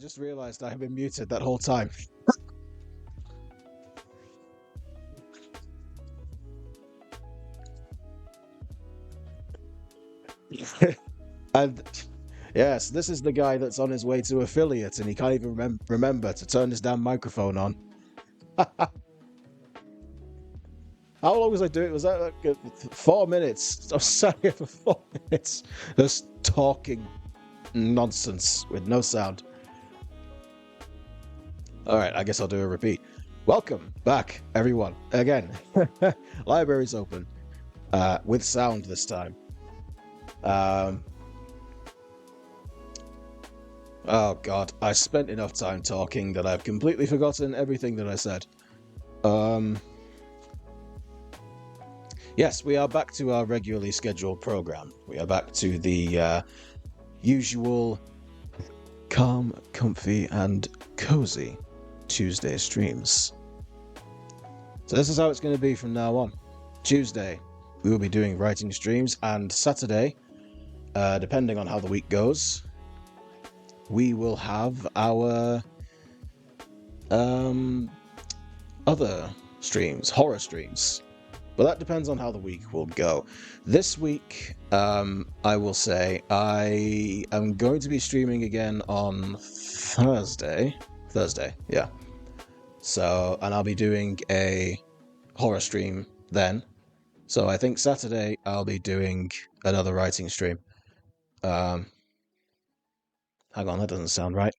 just realized I have been muted that whole time. And yes, this is the guy that's on his way to affiliate and he can't even remember to turn his damn microphone on. How long was I doing? Was that like 4 minutes? I was sat here for 4 minutes just talking nonsense with no sound. Alright, I guess I'll do a repeat. Welcome back, everyone. Again, library's open. With sound this time. Oh god, I spent enough time talking that I've completely forgotten everything that I said. Yes, we are back to our regularly scheduled program. We are back to the usual calm, comfy, and cozy Tuesday streams. So this is how it's going to be from now on. Tuesday, we will be doing writing streams, and Saturday, depending on how the week goes, we will have our other streams, horror streams. But that depends on how the week will go. This week, I will say I am going to be streaming again on Thursday. Yeah. So, and I'll be doing a horror stream then. So I think Saturday I'll be doing another writing stream. Hang on, that doesn't sound right.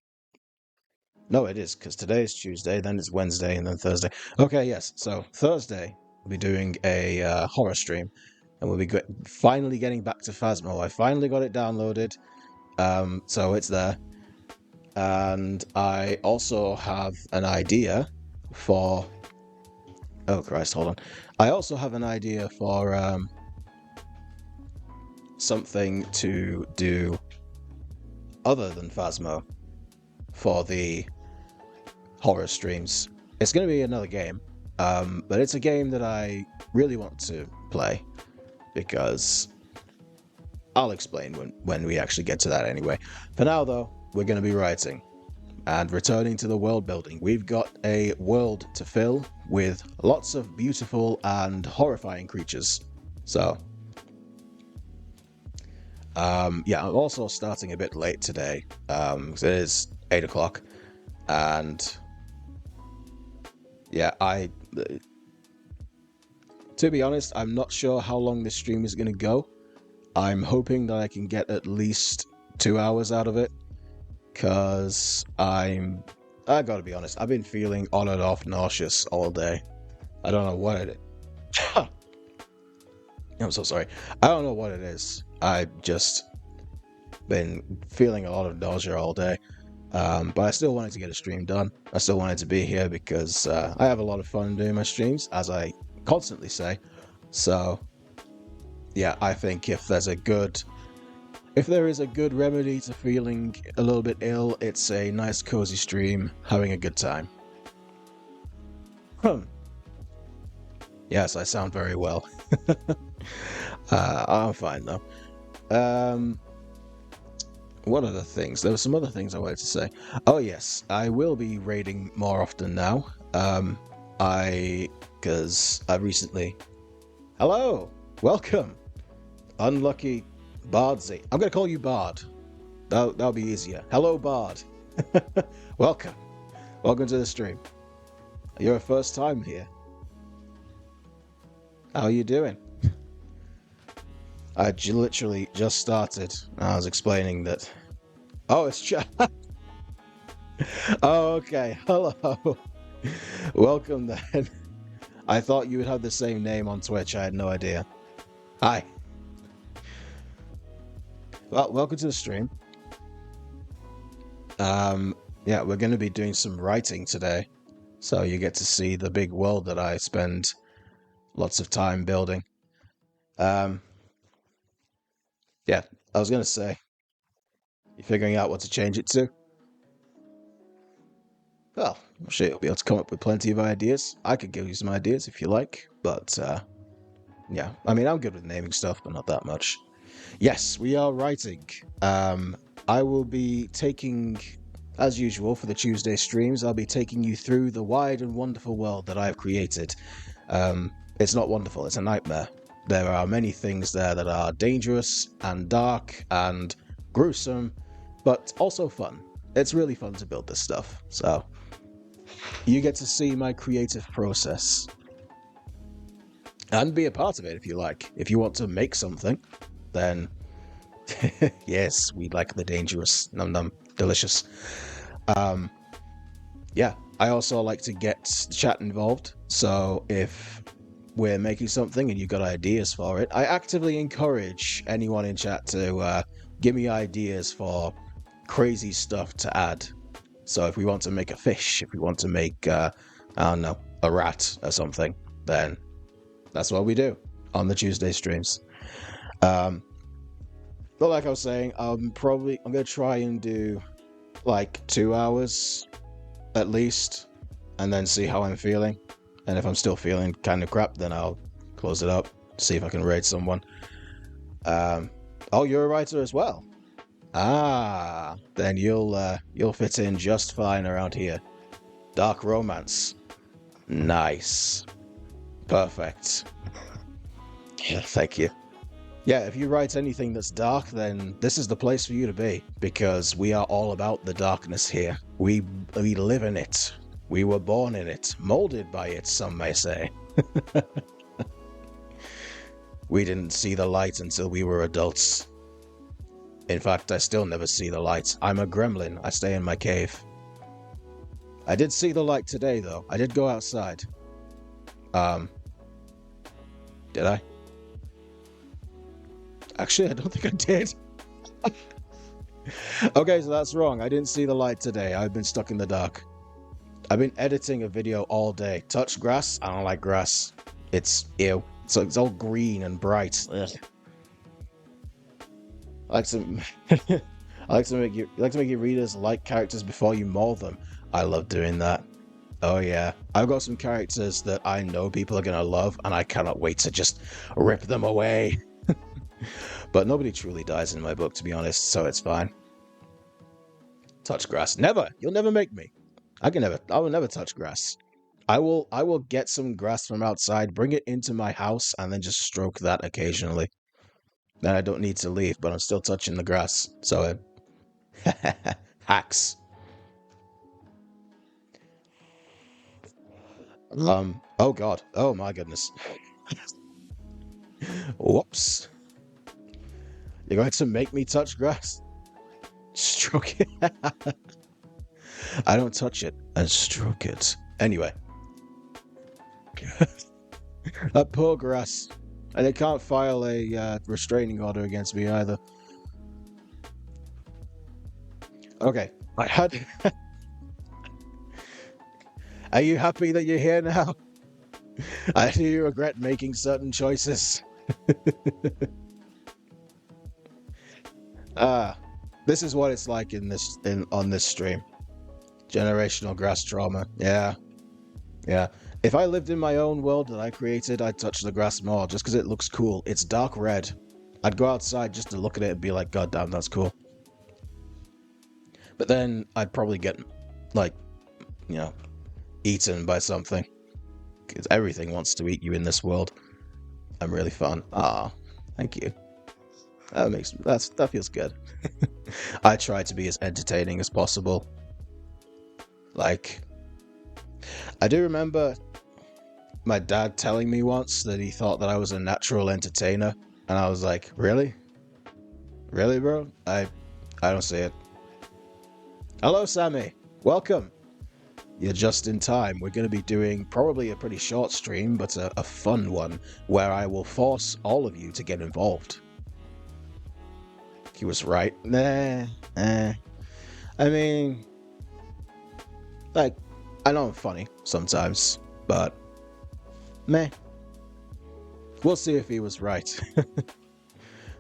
No, it is, because today is Tuesday, then it's Wednesday, and then Thursday. Okay, yes. So Thursday we'll be doing a horror stream, and we'll be finally getting back to Phasmo. I finally got it downloaded, so it's there. And I also have an idea for... Oh Christ, hold on. I also have an idea for something to do other than Phasmo for the horror streams. It's going to be another game, but it's a game that I really want to play because I'll explain when we actually get to that anyway. For now, though, we're going to be writing and returning to the world building. We've got a world to fill with lots of beautiful and horrifying creatures. So, yeah, I'm also starting a bit late today, because it is 8 o'clock, and yeah, to be honest, I'm not sure how long this stream is going to go. I'm hoping that I can get at least 2 hours out of it, because I gotta be honest, I've been feeling on and off nauseous all day. I don't know what it is. I'm so sorry. I don't know what it is. I've just been feeling a lot of nausea all day. But I still wanted to get a stream done. I still wanted to be here because I have a lot of fun doing my streams, as I constantly say. So, yeah, I think if there is a good remedy to feeling a little bit ill, it's a nice cozy stream, having a good time. Yes, I sound very well. I'm fine though. What other things? There were some other things I wanted to say. Oh yes, I will be raiding more often now. Because I recently... Hello! Welcome! Unlucky Bardsy. I'm going to call you Bard. That'll be easier. Hello, Bard. Welcome. Welcome to the stream. You're a first time here. How are you doing? I literally just started. I was explaining that... Oh, it's chat. Oh, okay. Hello. Welcome then. I thought you would have the same name on Twitch. I had no idea. Hi. Well, welcome to the stream. Yeah, we're going to be doing some writing today. So you get to see the big world that I spend lots of time building. Yeah, I was going to say, you figuring out what to change it to? Well, I'm sure you'll be able to come up with plenty of ideas. I could give you some ideas if you like, but yeah, I mean, I'm good with naming stuff, but not that much. Yes, we are writing. I will be taking As usual for the Tuesday streams, I'll be taking you through the wide and wonderful world that I've created. It's not wonderful, it's a nightmare. There are many things there that are dangerous and dark and gruesome, but also fun. It's really fun to build this stuff, so you get to see my creative process. And be a part of it if you like. If you want to make something, then yes, we like the dangerous. Num num. Delicious. Yeah, I also like to get the chat involved. So if we're making something and you've got ideas for it, I actively encourage anyone in chat to give me ideas for crazy stuff to add. So if we want to make a fish, if we want to make, I don't know, a rat or something, then that's what we do on the Tuesday streams. But like I was saying, I'm going to try and do like 2 hours at least, and then see how I'm feeling. And if I'm still feeling kind of crap, then I'll close it up, see if I can raid someone. Oh, you're a writer as well. Ah, then you'll fit in just fine around here. Dark romance. Nice. Perfect. Yeah, thank you. Yeah, if you write anything that's dark, then this is the place for you to be, because we are all about the darkness here. We live in it. We were born in it, molded by it, some may say. We didn't see the light until we were adults. In fact, I still never see the light. I'm a gremlin. I stay in my cave. I did see the light today, though. I did go outside. Did I? Actually, I don't think I did. Okay, so that's wrong. I didn't see the light today. I've been stuck in the dark. I've been editing a video all day. Touch grass? I don't like grass. It's ew. So it's all green and bright. Ugh. I like to make your readers like characters before you mold them. I love doing that. Oh yeah. I've got some characters that I know people are gonna love, and I cannot wait to just rip them away. But nobody truly dies in my book, to be honest, so it's fine. Touch grass. Never! You'll never make me. I will never touch grass. I will get some grass from outside, bring it into my house, and then just stroke that occasionally. Then I don't need to leave, but I'm still touching the grass. So hacks. Oh god. Oh my goodness. Whoops. You're going to make me touch grass? Stroke it. I don't touch it and stroke it. Anyway. That poor grass. And it can't file a restraining order against me either. Okay. I had... Are you happy that you're here now? I do regret making certain choices. This is what it's like on this stream. Generational grass trauma. Yeah. If I lived in my own world that I created, I'd touch the grass more just because it looks cool. It's dark red. I'd go outside just to look at it and be like, God damn, that's cool. But then I'd probably get, like, eaten by something. Because everything wants to eat you in this world. I'm really fun. Ah, thank you. That feels good. I try to be as entertaining as possible. Like, I do remember my dad telling me once that he thought that I was a natural entertainer, and I was like, really? Really, bro? I don't see it. Hello, Sammy. Welcome. You're just in time. We're going to be doing probably a pretty short stream, but a fun one, where I will force all of you to get involved. He was right. Nah. I mean, like, I know I'm funny sometimes, but meh. We'll see if he was right.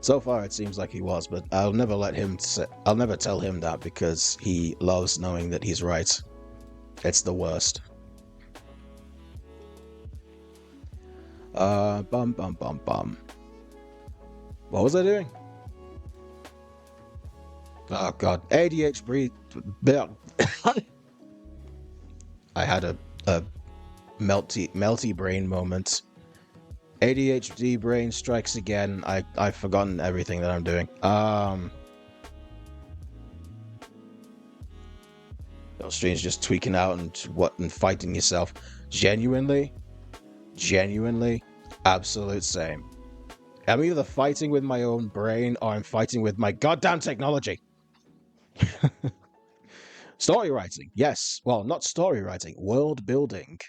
So far, it seems like he was, but I'll never tell him that because he loves knowing that he's right. It's the worst. Bum bum bum bum. What was I doing? Oh god, ADHD. I had a melty brain moment. ADHD brain strikes again. I've forgotten everything that I'm doing. Your stream's just tweaking out and fighting yourself. Genuinely, absolute same. I'm either fighting with my own brain or I'm fighting with my goddamn technology. Story writing, yes. Well, not story writing, world building.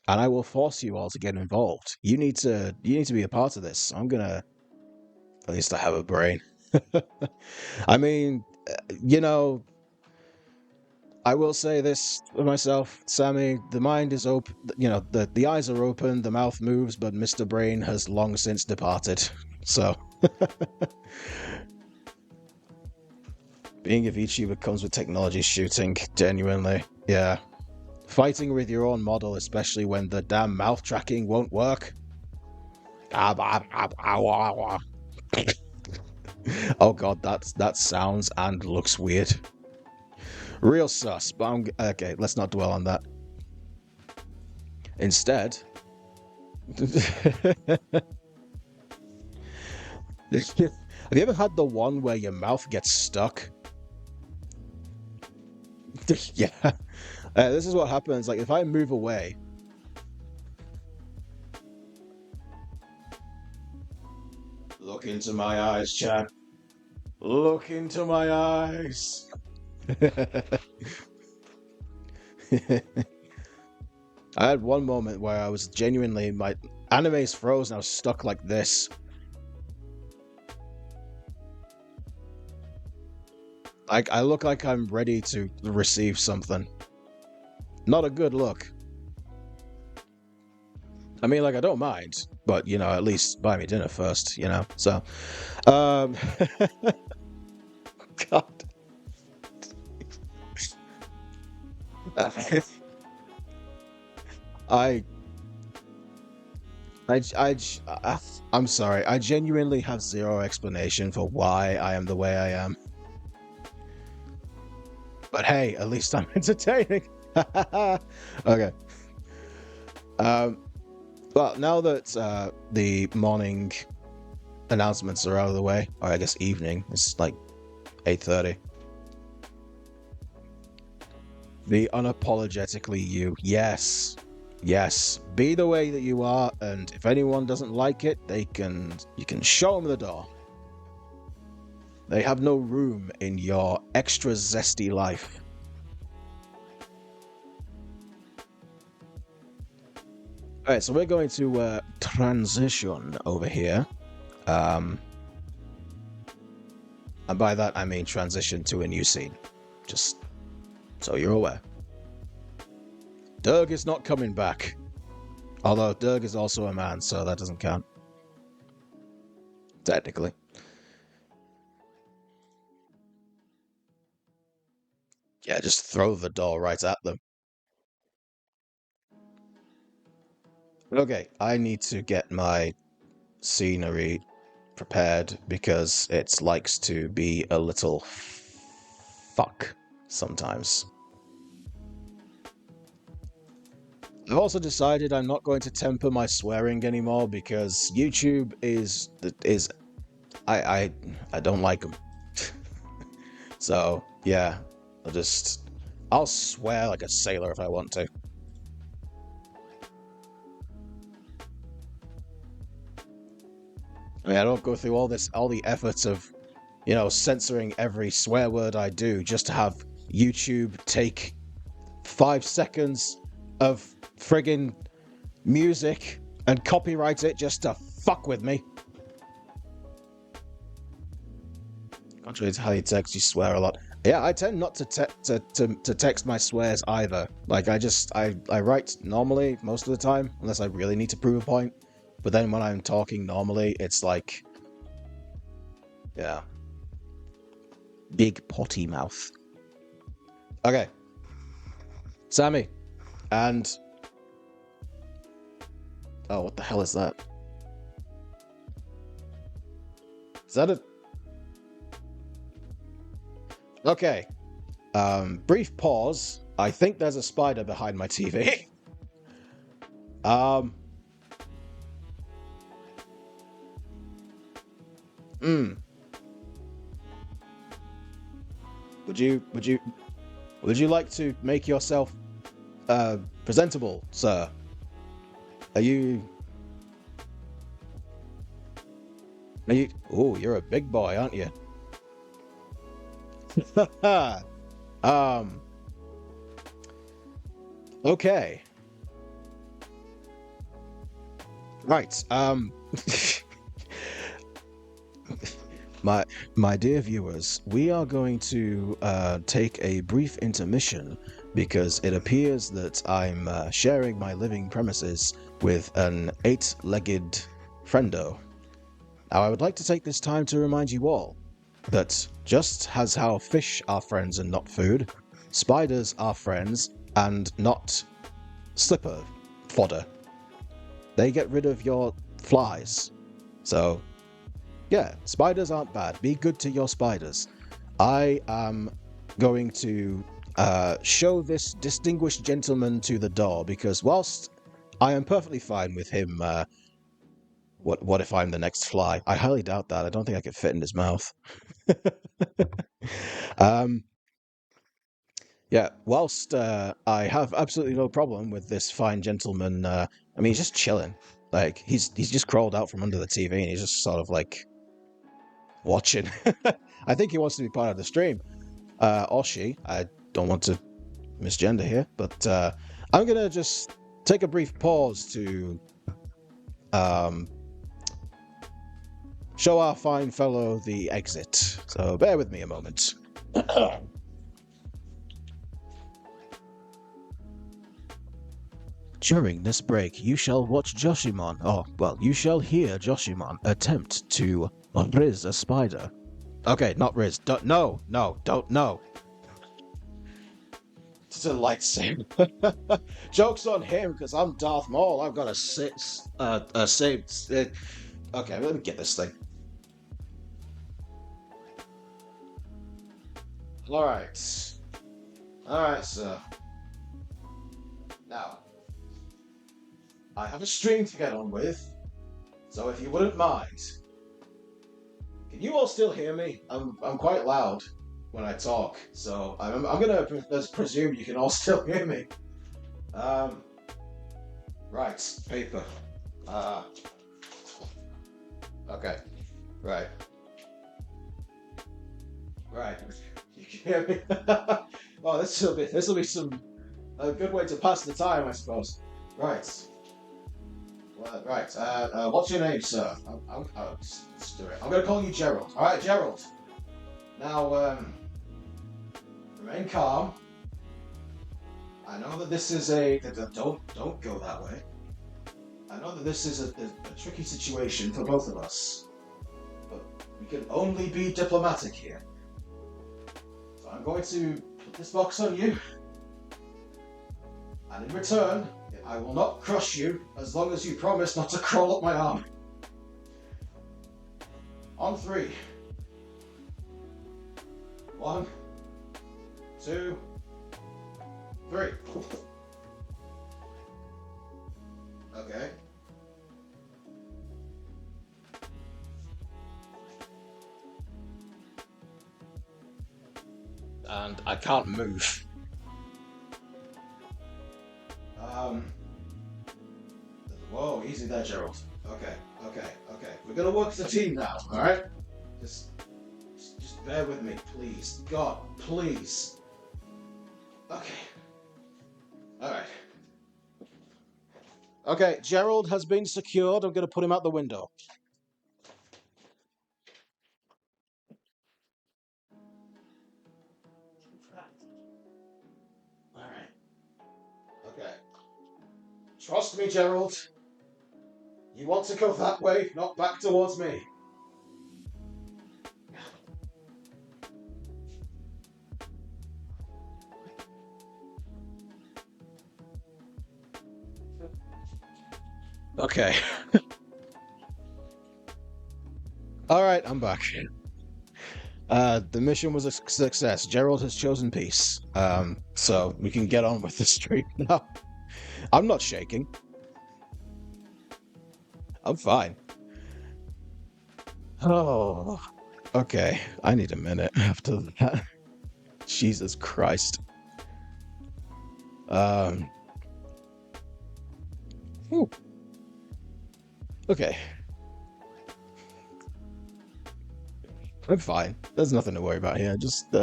And I will force you all to get involved. You need to be a part of this. I'm gonna at least I have a brain. I mean, you know, I will say this for myself, Sammy. The mind is open. You know, the eyes are open, the mouth moves, but Mr. Brain has long since departed. So, being a VTuber comes with technology shooting. Genuinely, yeah. Fighting with your own model, especially when the damn mouth tracking won't work. Oh god, that sounds and looks weird. Real sus, but okay, let's not dwell on that. Instead, have you ever had the one where your mouth gets stuck? Yeah. This is what happens. Like, if I move away... Look into my eyes, chat. Look into my eyes. I had one moment where I was genuinely... My anime's frozen. I was stuck like this. Like, I look like I'm ready to receive something. Not a good look. I mean, like, I don't mind, but, you know, at least buy me dinner first, you know? So, God. I, I'm sorry. I genuinely have zero explanation for why I am the way I am. But hey, at least I'm entertaining. Okay. Well, now that the morning announcements are out of the way, or I guess evening, it's like 8:30. Be unapologetically you. Yes. Yes. Be the way that you are, and if anyone doesn't like it, you can show them the door. They have no room in your extra zesty life. Alright, so we're going to transition over here. And by that I mean transition to a new scene. Just so you're aware. Doug is not coming back. Although Doug is also a man, so that doesn't count. Technically. Yeah, just throw the door right at them. Okay, I need to get my scenery prepared because it likes to be a little fuck sometimes. I've also decided I'm not going to temper my swearing anymore because YouTube is I don't like them. So yeah, I'll swear like a sailor if I want to. I mean, I don't go through all the efforts of, you know, censoring every swear word I do just to have YouTube take 5 seconds of friggin' music and copyright it just to fuck with me. Contrary to how you text, you swear a lot. Yeah, I tend not to text my swears either. Like, I write normally most of the time, unless I really need to prove a point. But then when I'm talking normally, it's like, yeah, big potty mouth. Okay, Sammy, and oh, what the hell is that? Is that a? Okay. Brief pause. I think there's a spider behind my TV. um. Hmm. Would you like to make yourself presentable, sir? Are you are you Oh, you're a big boy, aren't you? um okay. Right. My my dear viewers, we are going to take a brief intermission because it appears that I'm sharing my living premises with an eight-legged friendo. Now, I would like to take this time to remind you all that just as how fish are friends and not food, spiders are friends and not slipper fodder. They get rid of your flies. So, yeah, spiders aren't bad. Be good to your spiders. I am going to show this distinguished gentleman to the door because whilst I am perfectly fine with him, what if I'm the next fly? I highly doubt that. I don't think I could fit in his mouth. um, yeah, whilst I have absolutely no problem with this fine gentleman, I mean, he's just chilling. Like he's just crawled out from under the TV and he's just sort of like watching. I think he wants to be part of the stream. Or she. I don't want to misgender here, but I'm gonna just take a brief pause to um, show our fine fellow the exit. So bear with me a moment. During this break, you shall watch Joshimonn, you shall hear Joshimonn attempt to Riz a spider. Okay, not Riz. Don't. It's a lightsaber. Joke's on him, because I'm Darth Maul. I've got a saved. Okay, let me get this thing. Alright, sir. Now, I have a stream to get on with, so if you wouldn't mind, can you all still hear me? I'm quite loud when I talk, so I'm gonna presume you can all still hear me. Um, right, paper. Okay, right. You can hear me. Oh, this will be a good way to pass the time, I suppose. Right. Well, right. What's your name, sir? Let's do it. I'm going to call you Gerald. All right, Gerald. Now, remain calm. I know that this is don't go that way. I know that this is a tricky situation for both of us, but we can only be diplomatic here. So I'm going to put this box on you, and in return, I will not crush you as long as you promise not to crawl up my arm. On 3. 1, 2, 3. Okay. And I can't move. Whoa, easy there, Gerald. Okay. We're gonna work as a team now, alright? Just bear with me, please. God, please. Okay. Alright. Okay, Gerald has been secured. I'm gonna put him out the window. Alright. Okay. Trust me, Gerald. You want to go that way, not back towards me. Okay. Alright, I'm back. The mission was a success. Gerald has chosen peace. So we can get on with the stream now. I'm not shaking. I'm fine. Oh, okay. I need a minute after that. Jesus Christ. Whew. Okay. I'm fine. There's nothing to worry about here. Just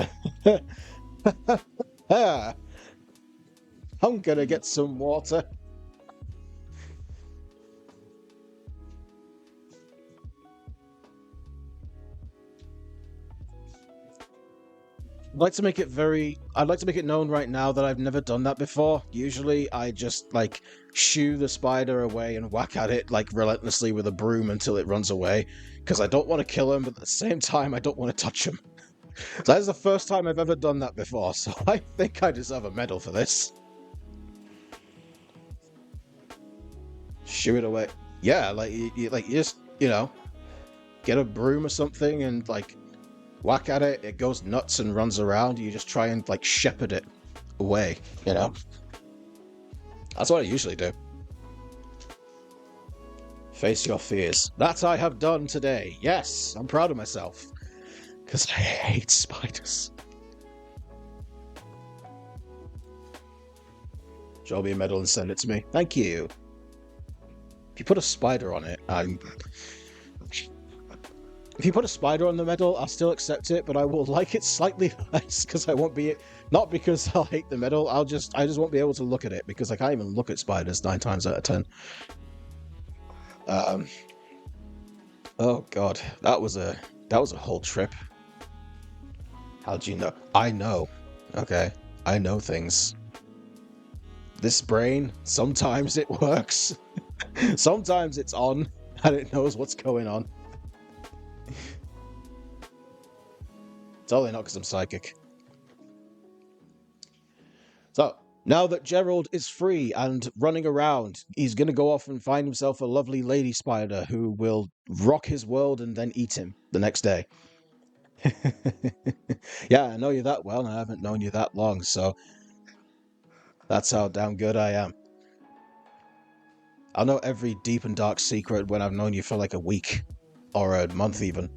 I'm gonna get some water. I'd like to make it known right now that I've never done that before. Usually I just like shoo the spider away and whack at it like relentlessly with a broom until it runs away. Because I don't want to kill him, but at the same time I don't want to touch him. So that is the first time I've ever done that before, so I think I deserve a medal for this. Shoo it away. Yeah, like you just, get a broom or something and like whack at it, it goes nuts and runs around, you just try and like shepherd it away, That's what I usually do. Face your fears. That I have done today. Yes, I'm proud of myself. Because I hate spiders. Jobii a medal and send it to me. Thank you. If you put a spider on it, If you put a spider on the medal, I'll still accept it, but I will like it slightly less because I won't be... Not because I'll hate the medal, I just won't be able to look at it because I can't even look at spiders 9 times out of 10. Oh god, that was a whole trip. How'd you know? I know. Okay, I know things. This brain, sometimes it works. Sometimes it's on and it knows what's going on. Totally not because I'm psychic. So, now that Gerald is free and running around, he's going to go off and find himself a lovely lady spider who will rock his world and then eat him the next day. Yeah, I know you that well, and I haven't known you that long, so that's how damn good I am. I'll know every deep and dark secret when I've known you for like a week, or a month even.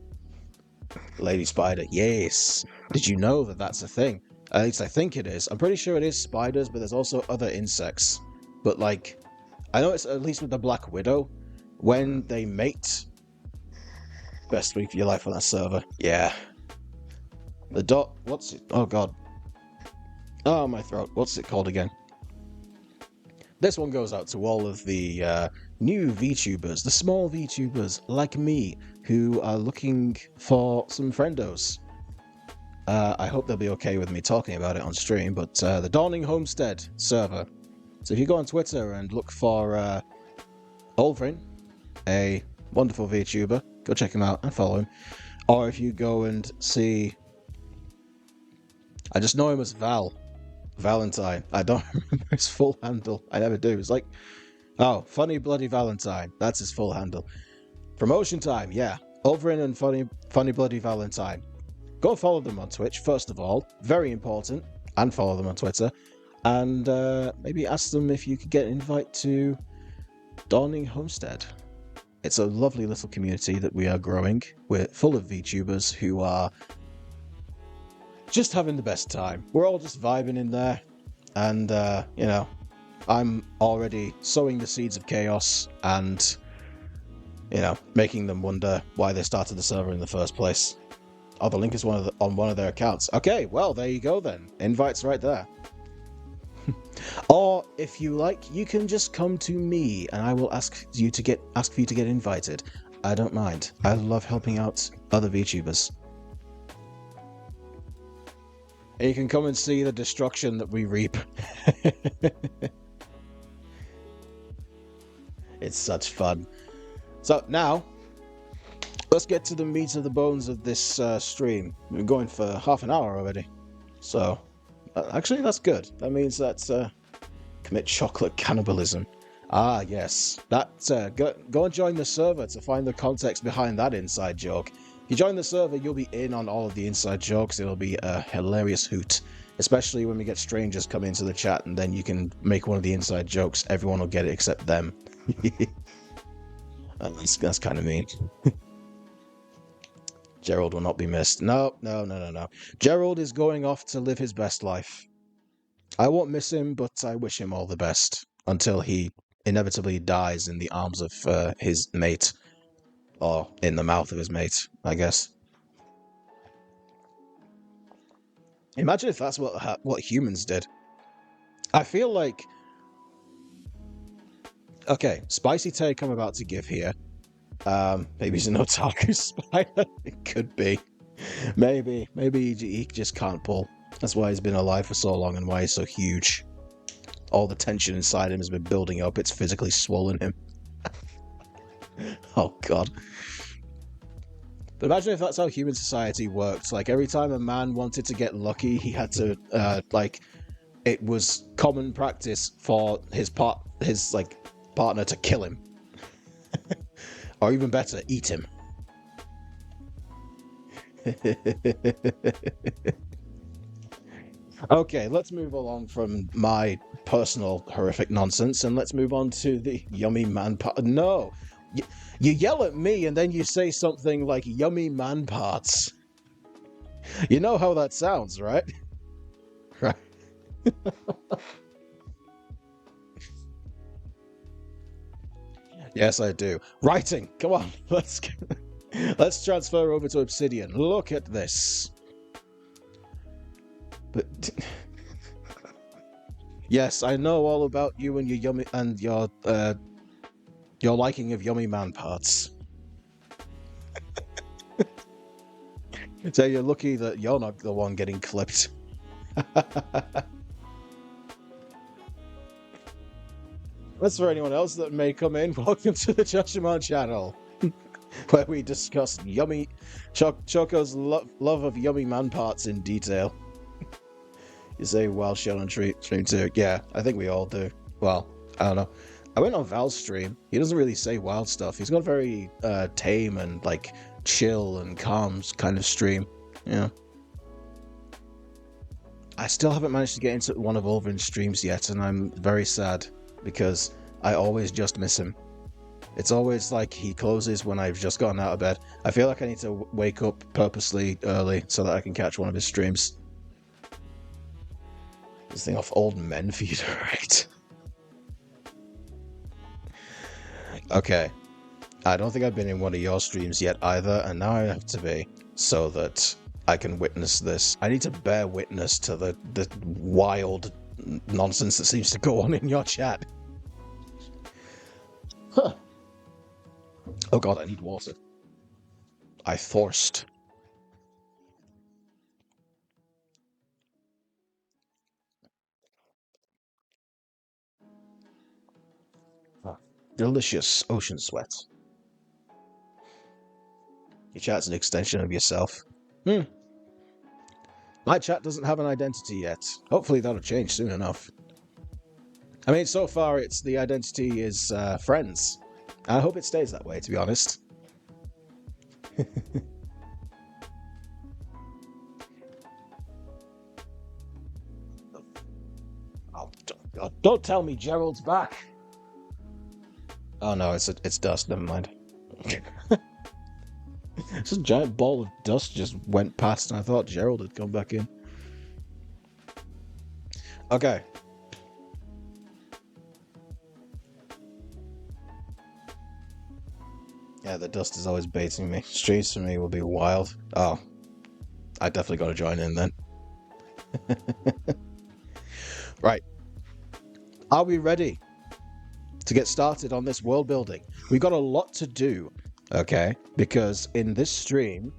Lady spider, yes. Did you know that that's a thing? At least I think it is. I'm pretty sure it is spiders, but there's also other insects. But like, I know it's at least with the Black Widow, when they mate. Best week of your life on that server. Yeah. What's it? Oh god. Oh, my throat. What's it called again? This one goes out to all of the new VTubers, the small VTubers like me, who are looking for some friendos. I hope they'll be okay with me talking about it on stream, but the Dawning Homestead server. So if you go on Twitter and look for Olvrin, a wonderful VTuber, go check him out and follow him. Or if you go and see... I just know him as Valentine. I don't remember his full handle. I never do. It's like, oh, Funny Bloody Valentine. That's his full handle. Promotion time, yeah. Olvrin and Funny Bloody Valentine. Go and follow them on Twitch, first of all. Very important. And follow them on Twitter. And maybe ask them if you could get an invite to Dawning Homestead. It's a lovely little community that we are growing. We're full of VTubers who are just having the best time. We're all just vibing in there. And, I'm already sowing the seeds of chaos and, making them wonder why they started the server in the first place. Oh, the link is on one of their accounts. Okay, well, there you go then. Invites right there. Or, if you like, you can just come to me and I will ask for you to get invited. I don't mind. I love helping out other VTubers. And you can come and see the destruction that we reap. It's such fun. So now, let's get to the meat of the bones of this stream. We've been going for half an hour already. So, actually that's good. That means that's commit chocolate cannibalism. Ah, yes. That go and join the server to find the context behind that inside joke. You join the server, you'll be in on all of the inside jokes. It'll be a hilarious hoot, especially when we get strangers come into the chat, and then you can make one of the inside jokes. Everyone will get it except them. That's kind of mean. Gerald will not be missed. No. Gerald is going off to live his best life. I won't miss him, but I wish him all the best until he inevitably dies in the arms of his mate. Or in the mouth of his mate, I guess. Imagine if that's what humans did. I feel like... Okay, spicy take I'm about to give here. Maybe he's an otaku spider. It could be. Maybe he just can't pull. That's why he's been alive for so long and why he's so huge. All the tension inside him has been building up. It's physically swollen him. Oh, God. But imagine if that's how human society worked. Like, every time a man wanted to get lucky, he had to, it was common practice for his partner to kill him. Or even better, eat him. Okay, let's move along from my personal horrific nonsense and let's move on to the yummy man part. No! You yell at me and then you say something like yummy man parts. You know how that sounds, right? Right. Yes, I do. Writing! Come on, let's transfer over to Obsidian. Look at this. But yes, I know all about you and your yummy and your liking of yummy man parts. So you're lucky that you're not the one getting clipped. As for anyone else that may come in, welcome to the Joshimonn channel, where we discuss yummy Choco's love of yummy man parts in detail. You say wild shit on stream too. Yeah, I think we all do. Well, I don't know. I went on Val's stream. He doesn't really say wild stuff. He's got a very tame and like chill and calm kind of stream. Yeah. I still haven't managed to get into one of Ulvin's streams yet, and I'm very sad because I always just miss him. It's always like he closes when I've just gotten out of bed. I feel like I need to wake up purposely early so that I can catch one of his streams. This thing off old men feeder, right? Okay. I don't think I've been in one of your streams yet either, and now I have to be, so that I can witness this. I need to bear witness to the wild nonsense that seems to go on in your chat. Huh. Oh god, I need water. I thirst. Delicious ocean sweat. Your chat's an extension of yourself. My chat doesn't have an identity yet. Hopefully that'll change soon enough. I mean, so far it's the identity is friends. I hope it stays that way, to be honest. Oh, don't tell me Gerald's back. Oh no, it's dust. Never mind. Just a giant ball of dust just went past, and I thought Gerald had come back in. Okay. Yeah, the dust is always baiting me. Streets for me will be wild. Oh, I definitely got to join in then. Right. Are we ready to get started on this world building? We've got a lot to do, okay? Because in this stream,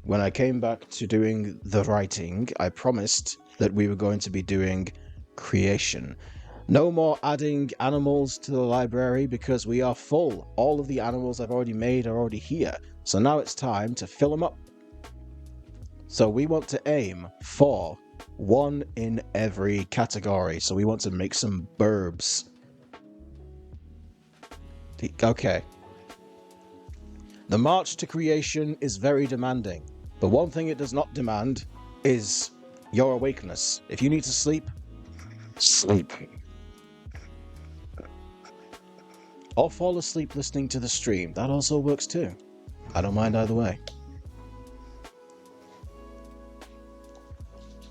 when I came back to doing the writing, I promised that we were going to be doing creation. No more adding animals to the library because we are full. All of the animals I've already made are already here. So now it's time to fill them up. So we want to aim for one in every category. So we want to make some burbs. Okay. The march to creation is very demanding, but one thing it does not demand is your awakeness. If you need to sleep, sleep. Or fall asleep listening to the stream. That also works too. I don't mind either way.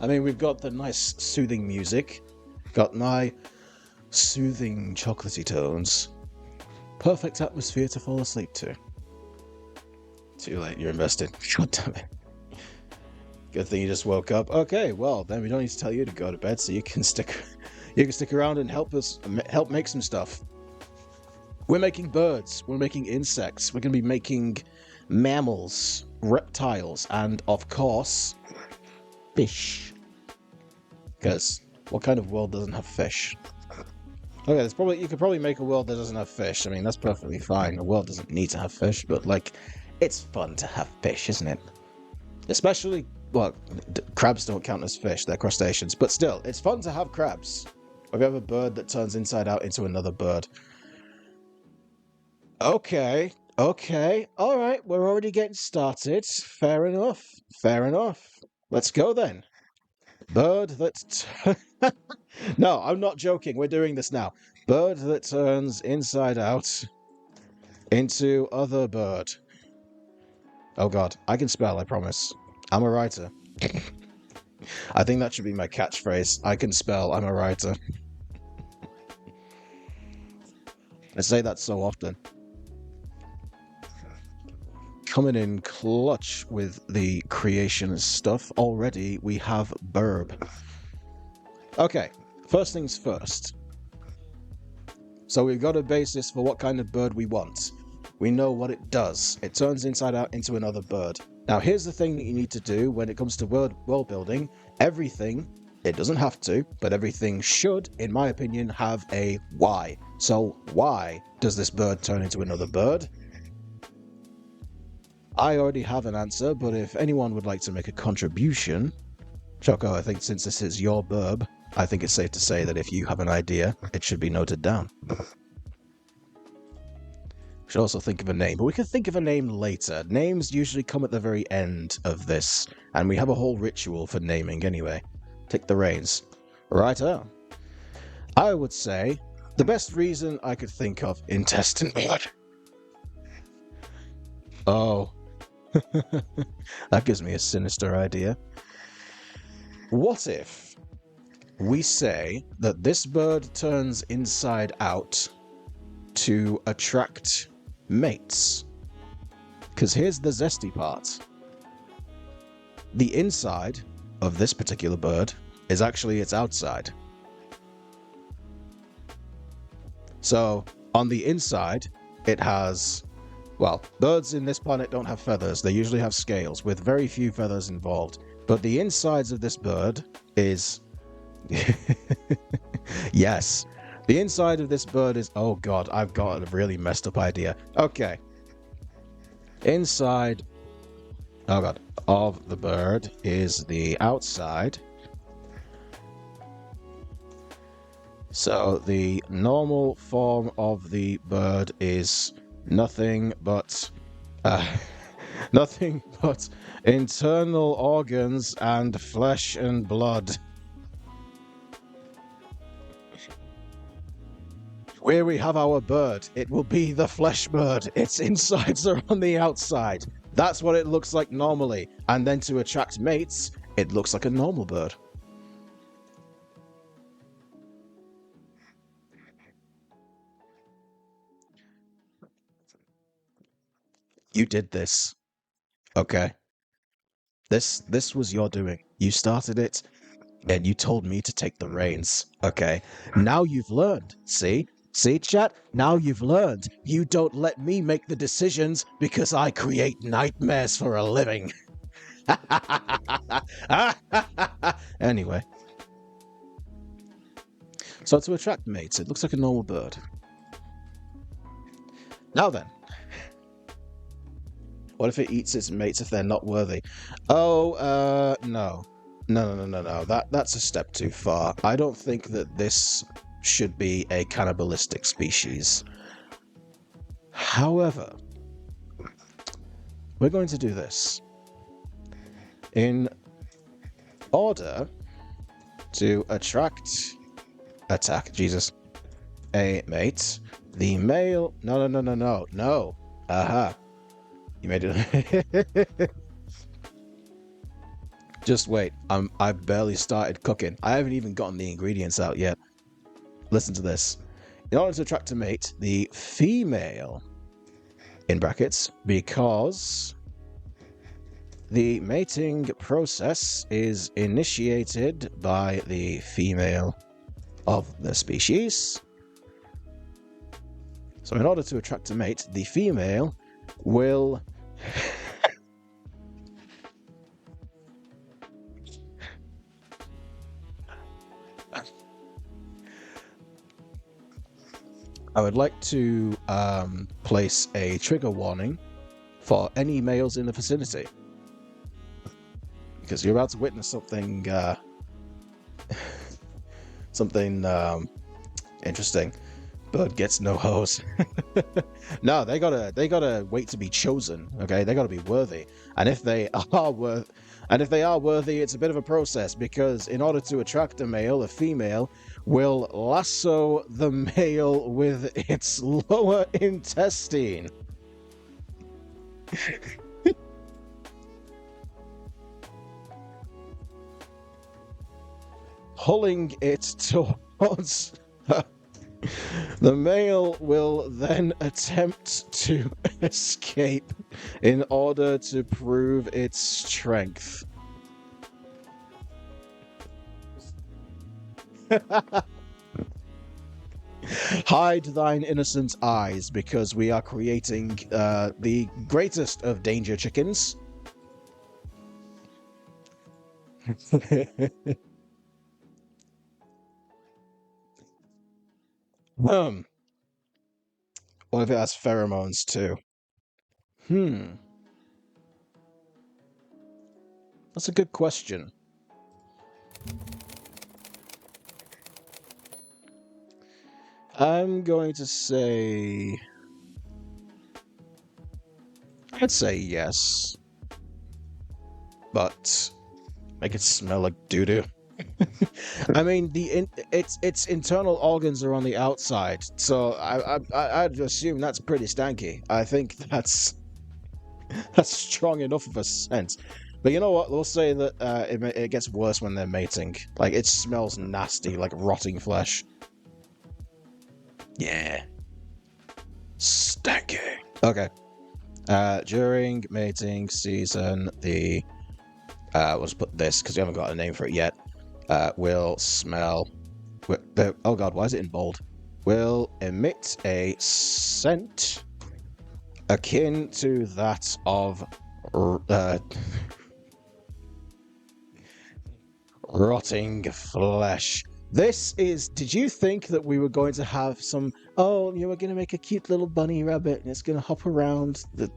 I mean, we've got the nice soothing music. Got my soothing chocolatey tones. Perfect atmosphere to fall asleep to. Too late, you're invested. God damn it. Good thing you just woke up. Okay, well, then we don't need to tell you to go to bed, so you can stick around and help make some stuff. We're making birds, we're making insects, we're going to be making mammals, reptiles, and, of course, fish. Because what kind of world doesn't have fish? Okay, you could probably make a world that doesn't have fish. I mean, that's perfectly fine. A world doesn't need to have fish, but, like, it's fun to have fish, isn't it? Especially, well, crabs don't count as fish, they're crustaceans, but still, it's fun to have crabs. Or we have a bird that turns inside out into another bird. Okay, alright, we're already getting started. Fair enough. Let's go then. Bird that... No, I'm not joking, we're doing this now. Bird that turns inside out into other bird. Oh god, I can spell, I promise. I'm a writer. I think that should be my catchphrase. I can spell, I'm a writer. I say that so often. Coming in clutch with the creation stuff already, we have burb. Okay, first things first. So we've got a basis for what kind of bird we want. We know what it does. It turns inside out into another bird. Now here's the thing that you need to do when it comes to world building. Everything, it doesn't have to, but everything should, in my opinion, have a why. So why does this bird turn into another bird? I already have an answer, but if anyone would like to make a contribution... Choco, I think since this is your burb, I think it's safe to say that if you have an idea, it should be noted down. We should also think of a name, but we can think of a name later. Names usually come at the very end of this, and we have a whole ritual for naming anyway. Take the reins. Righto. I would say the best reason I could think of intestine blood. Oh. That gives me a sinister idea. What if we say that this bird turns inside out to attract mates? Because here's the zesty part. The inside of this particular bird is actually its outside. So on the inside, it has... Well, birds in this planet don't have feathers. They usually have scales, with very few feathers involved. But the insides of this bird is... Yes. The inside of this bird is... Oh god, I've got a really messed up idea. Okay. Inside... Oh god. Of the bird is the outside. So the normal form of the bird is... Nothing but internal organs and flesh and blood. Where we have our bird, it will be the flesh bird. Its insides are on the outside. That's what it looks like normally. And then to attract mates, it looks like a normal bird. You did this. Okay. This was your doing. You started it, and you told me to take the reins. Okay. Now you've learned. See? See, chat? Now you've learned. You don't let me make the decisions because I create nightmares for a living. Anyway. So to attract mates, it looks like a normal bird. Now then. What if it eats its mates if they're not worthy? Oh, no. No. That's a step too far. I don't think that this should be a cannibalistic species. However, we're going to do this. In order to attack, Jesus, a mate, the male, no. Aha. You made it. Just wait. I barely started cooking. I haven't even gotten the ingredients out yet. Listen to this. In order to attract a mate, the female, in brackets, because the mating process is initiated by the female of the species. So in order to attract a mate, the female will I would like to place a trigger warning for any males in the vicinity, because you're about to witness something interesting. Bird gets no hose. No, they gotta wait to be chosen. Okay, they gotta be worthy, and if they are worthy, it's a bit of a process, because in order to attract a male, a female will lasso the male with its lower intestine. Pulling it towards her. The male will then attempt to escape in order to prove its strength. Hide thine innocent eyes, because we are creating the greatest of danger chickens. What if it has pheromones too? That's a good question. I'm going to say... I'd say yes. But make it smell like doo-doo. I mean, its internal organs are on the outside, so I'd assume that's pretty stanky. I think that's strong enough of a scent. But you know what? We'll say that it gets worse when they're mating. Like, it smells nasty, like rotting flesh. Yeah. Stanky. Okay. During mating season, we'll just put this, because we haven't got a name for it yet. Will smell... oh god, why is it in bold? Will emit a scent akin to that of rotting flesh. This is... Did you think that we were going to have some... Oh, you were going to make a cute little bunny rabbit and it's going to hop around the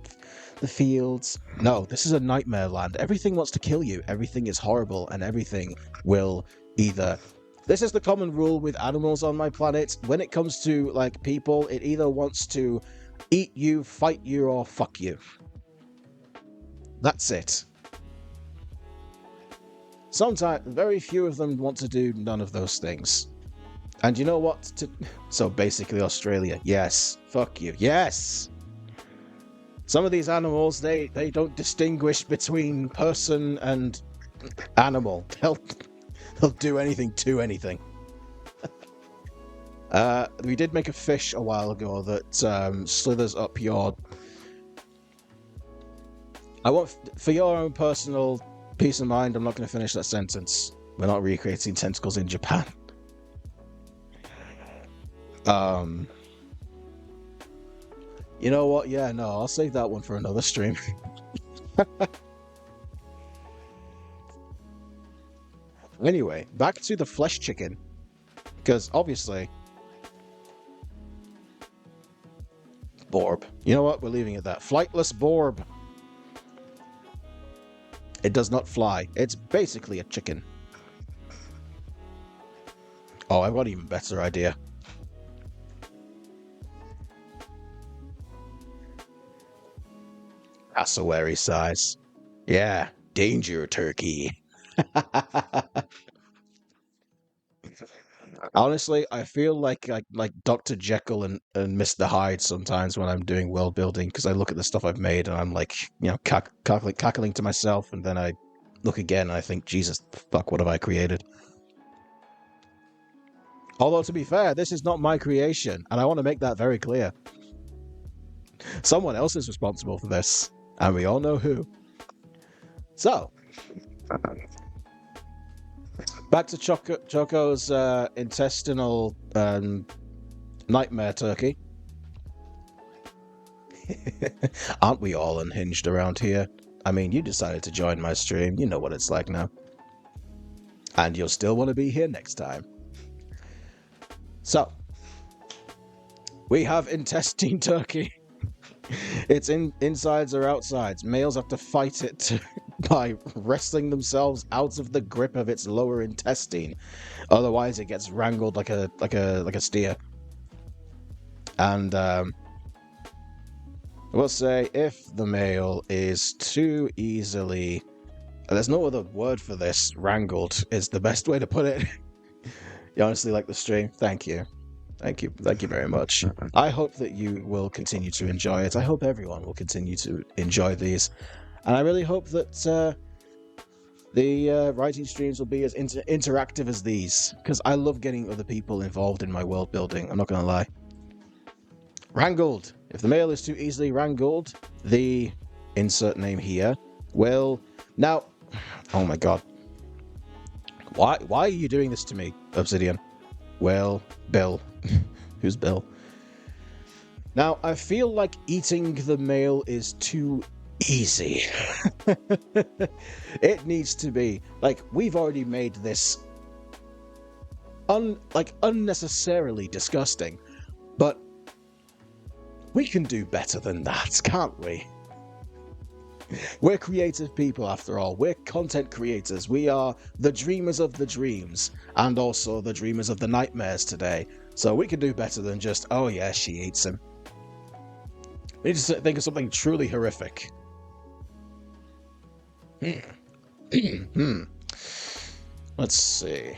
fields? No, this is a nightmare land. Everything wants to kill you. Everything is horrible, and everything will either... This is the common rule with animals on my planet. When it comes to, like, people, it either wants to eat you, fight you, or fuck you. That's it. Sometimes, very few of them want to do none of those things. And you know what? So basically Australia. Yes. Fuck you. Yes! Some of these animals, they don't distinguish between person and animal. They'll do anything to anything. We did make a fish a while ago that slithers up your... I want... For your own personal... peace of mind, I'm not going to finish that sentence. We're not recreating tentacles in Japan. You know what? Yeah, no, I'll save that one for another stream. Anyway, back to the flesh chicken. Because, obviously... Borb. You know what? We're leaving it at that. Flightless Borb. It does not fly. It's basically a chicken. Oh, I've got an even better idea. cassowary size. Yeah, danger turkey. Honestly, I feel like Dr. Jekyll and Mr. Hyde sometimes when I'm doing world building, because I look at the stuff I've made and I'm like, cackling to myself, and then I look again and I think, Jesus fuck, what have I created? Although, to be fair, this is not my creation, and I want to make that very clear. Someone else is responsible for this, and we all know who. So, back to Choco's intestinal nightmare turkey. Aren't we all unhinged around here? I mean, you decided to join my stream. You know what it's like now. And you'll still want to be here next time. So, we have intestine turkey. Its insides or outsides. Males have to fight it by wrestling themselves out of the grip of its lower intestine. Otherwise, it gets wrangled like a steer. And we'll say if the male is too easily, there's no other word for this. Wrangled is the best way to put it. You honestly like the stream? Thank you. Thank you very much. I hope that you will continue to enjoy it. I hope everyone will continue to enjoy these. And I really hope that the writing streams will be as interactive as these, because I love getting other people involved in my world building, I'm not going to lie. Wrangled. If the male is too easily wrangled, the insert name here will... Now, oh my god. Why are you doing this to me, Obsidian? Well, Bill. Who's Bill? Now, I feel like eating the male is too easy. It needs to be, like, we've already made this unnecessarily disgusting, but we can do better than that, can't we? We're creative people, after all. We're content creators. We are the dreamers of the dreams, and also the dreamers of the nightmares today. So we can do better than just, oh yeah, she eats him. We need to think of something truly horrific. Let's see.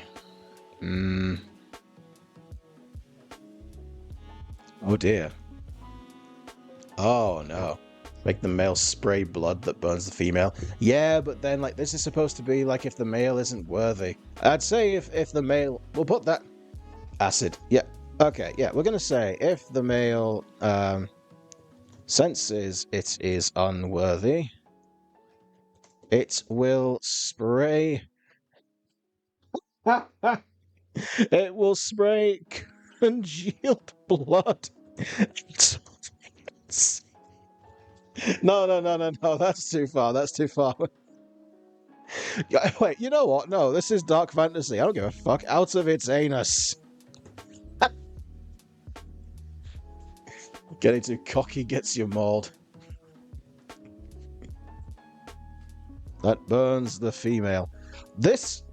Oh dear. Oh no. Make the male spray blood that burns the female. Yeah, but then, like, this is supposed to be, like, if the male isn't worthy. I'd say if the male... We'll put that... Acid. Yeah. Okay, yeah. We're going to say if the male senses it is unworthy, it will spray... It will spray congealed blood. No, that's too far. That's too far. Wait, you know what? No, this is dark fantasy. I don't give a fuck. Out of its anus. Getting too cocky gets you mauled. That burns the female. This...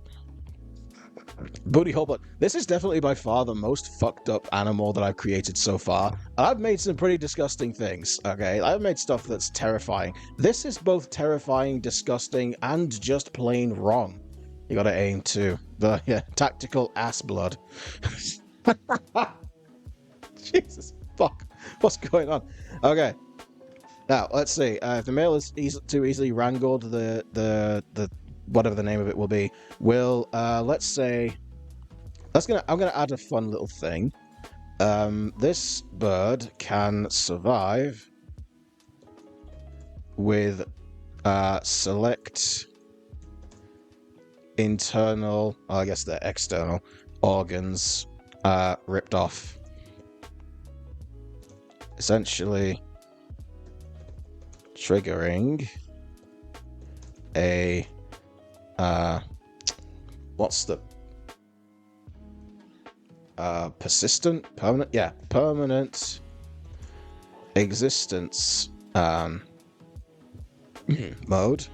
Booty hole blood. This is definitely by far the most fucked up animal that I've created so far. And I've made some pretty disgusting things, okay? I've made stuff that's terrifying. This is both terrifying, disgusting, and just plain wrong. You gotta aim too. The tactical ass blood. Jesus fuck. What's going on? Okay. Now, let's see. If the male is too easily wrangled, the whatever the name of it will be, will let's say I'm gonna add a fun little thing. This bird can survive with select internal, I guess they're external organs ripped off. Essentially triggering a what's the permanent existence mode,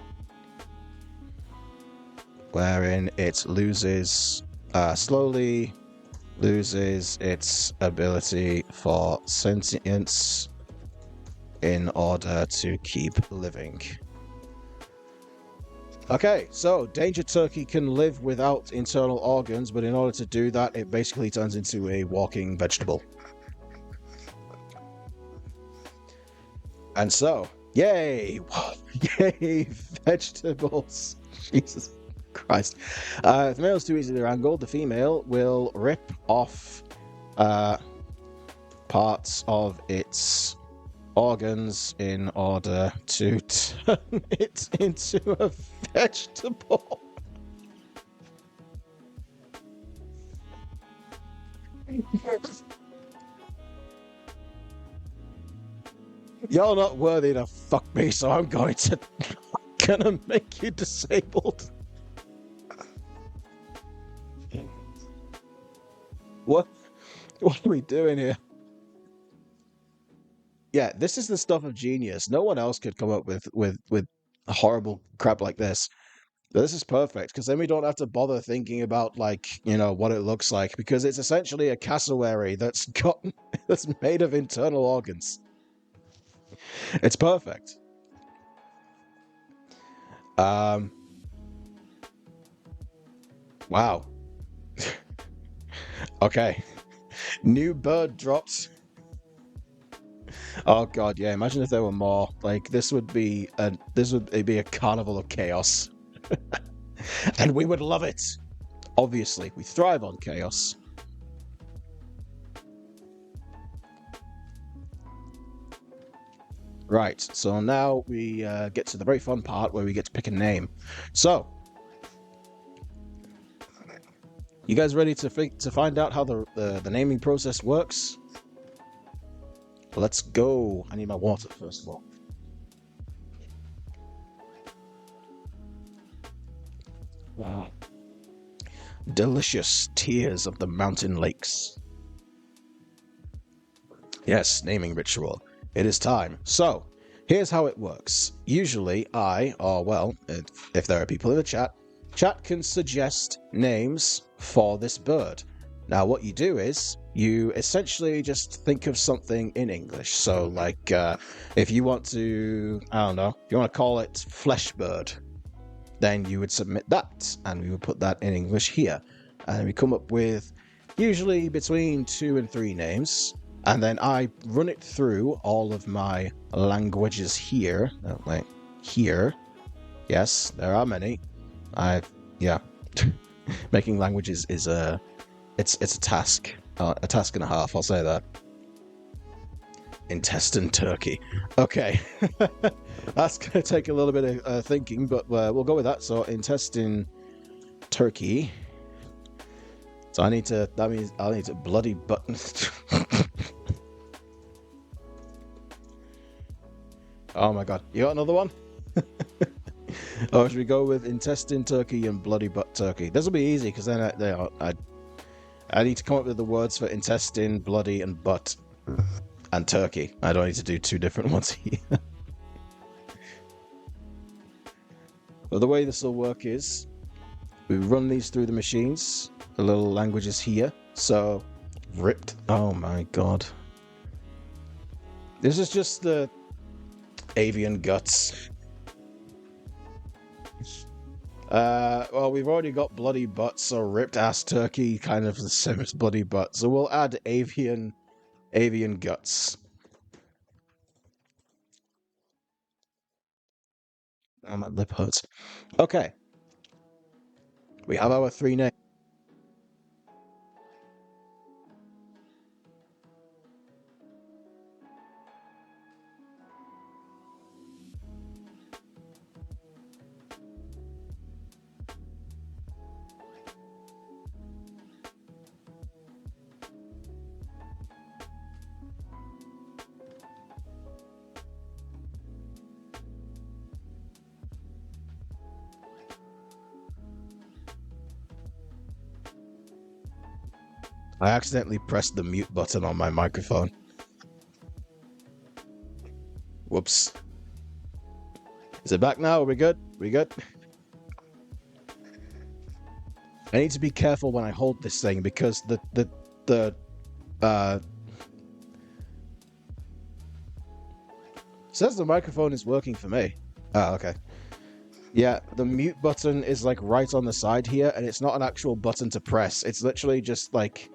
wherein it slowly loses its ability for sentience in order to keep living. Okay, so danger turkey can live without internal organs, but in order to do that, it basically turns into a walking vegetable. And so, yay! Yay, vegetables! Jesus Christ. If the male is too easily wrangled, the female will rip off parts of its organs in order to turn it into a vegetable. You're not worthy to fuck me, so I'm gonna make you disabled. What are we doing here? Yeah, this is the stuff of genius. No one else could come up with horrible crap like this. But this is perfect because then we don't have to bother thinking about what it looks like, because it's essentially a cassowary that's made of internal organs. It's perfect. Wow. Okay. New bird drops. Oh god, yeah. Imagine if there were more. Like this would be a carnival of chaos. And we would love it. Obviously, we thrive on chaos. Right, so now we get to the very fun part where we get to pick a name. So, you guys ready to find out how the naming process works? Let's go. I need my water first of all. Wow. Delicious tears of the mountain lakes. Yes, naming ritual. It is time. So, here's how it works. Usually if there are people in the chat can suggest names for this bird. Now, what you do is you essentially just think of something in English. So, if you want to, I don't know, if you want to call it flesh bird, then you would submit that, and we would put that in English here. And we come up with usually between 2 and 3 names. And then I run it through all of my languages here. Here. Yes, there are many. Making languages is it's a task. A task and a half, I'll say that. Intestine turkey. Okay. That's going to take a little bit of thinking, but we'll go with that. So, intestine turkey. So that means I'll need to bloody button. Oh my god. You got another one? Or should we go with intestine turkey and bloody butt turkey? This will be easy because then I need to come up with the words for intestine, bloody, and butt, and turkey. I don't need to do 2 different ones here. But the way this will work is we run these through the machines. The little languages here. So, ripped. Oh my god. This is just the avian guts. Well, we've already got bloody butt, so ripped ass turkey kind of the same as bloody butt. So we'll add avian guts. Oh, my lip hurts. Okay. We have our 3 names. I accidentally pressed the mute button on my microphone. Whoops. Is it back now? Are we good? We good? I need to be careful when I hold this thing because Says the microphone is working for me. Oh, okay. Yeah, the mute button is like right on the side here, and it's not an actual button to press. It's literally just like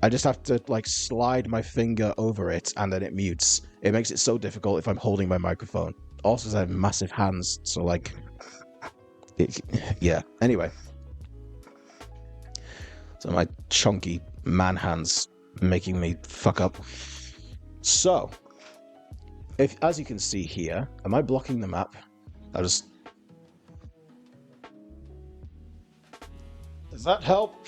I just have to like slide my finger over it and then it mutes. It makes it so difficult if I'm holding my microphone. Also, I have massive hands, so like, yeah. Anyway, so my chunky man hands making me fuck up. So, if as you can see here, am I blocking the map? I just. Does that help?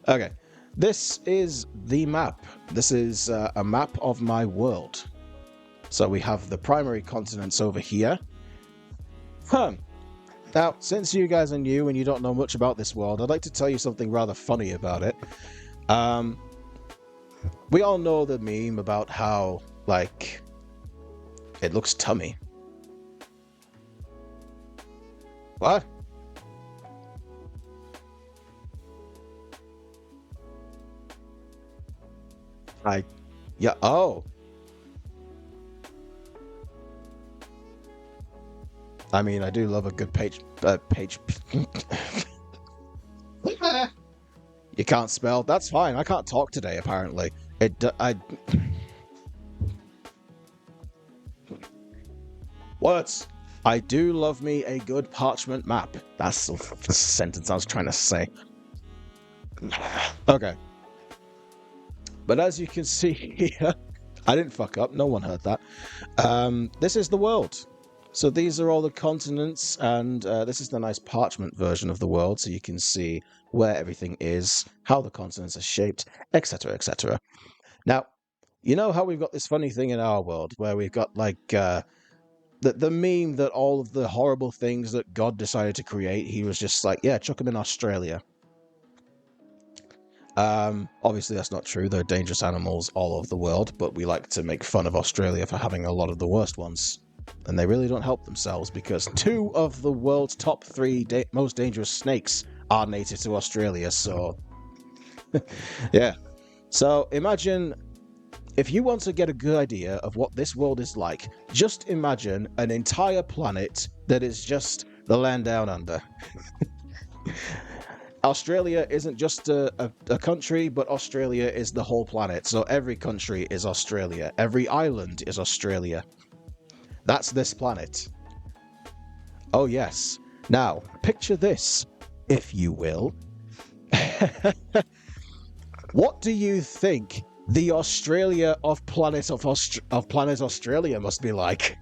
Okay, this is the map. This is a map of my world. So we have the primary continents over here. Now, since you guys are new and you don't know much about this world, I'd like to tell you something rather funny about it. We all know the meme about how, like, it looks tummy. What? Yeah, oh. I mean, I do love a good page. You can't spell. That's fine. I can't talk today. Apparently, Words. I do love me a good parchment map. That's the sentence I was trying to say. Okay. But as you can see here, I didn't fuck up. No one heard that. This is the world. So these are all the continents, and this is the nice parchment version of the world, so you can see where everything is, how the continents are shaped, etc., etc. Now, you know how we've got this funny thing in our world where we've got like the meme that all of the horrible things that God decided to create, he was just like, yeah, chuck them in Australia. Obviously that's not true. There are dangerous animals all over the world, but we like to make fun of Australia for having a lot of the worst ones. And they really don't help themselves because 2 of the world's top 3 most dangerous snakes are native to Australia, so yeah. So imagine, if you want to get a good idea of what this world is like, just imagine an entire planet that is just the land down under. Australia isn't just a country, but Australia is the whole planet. So every country is Australia. Every island is Australia. That's this planet. Oh, yes. Now, picture this, if you will. What do you think the Australia of planet Australia must be like?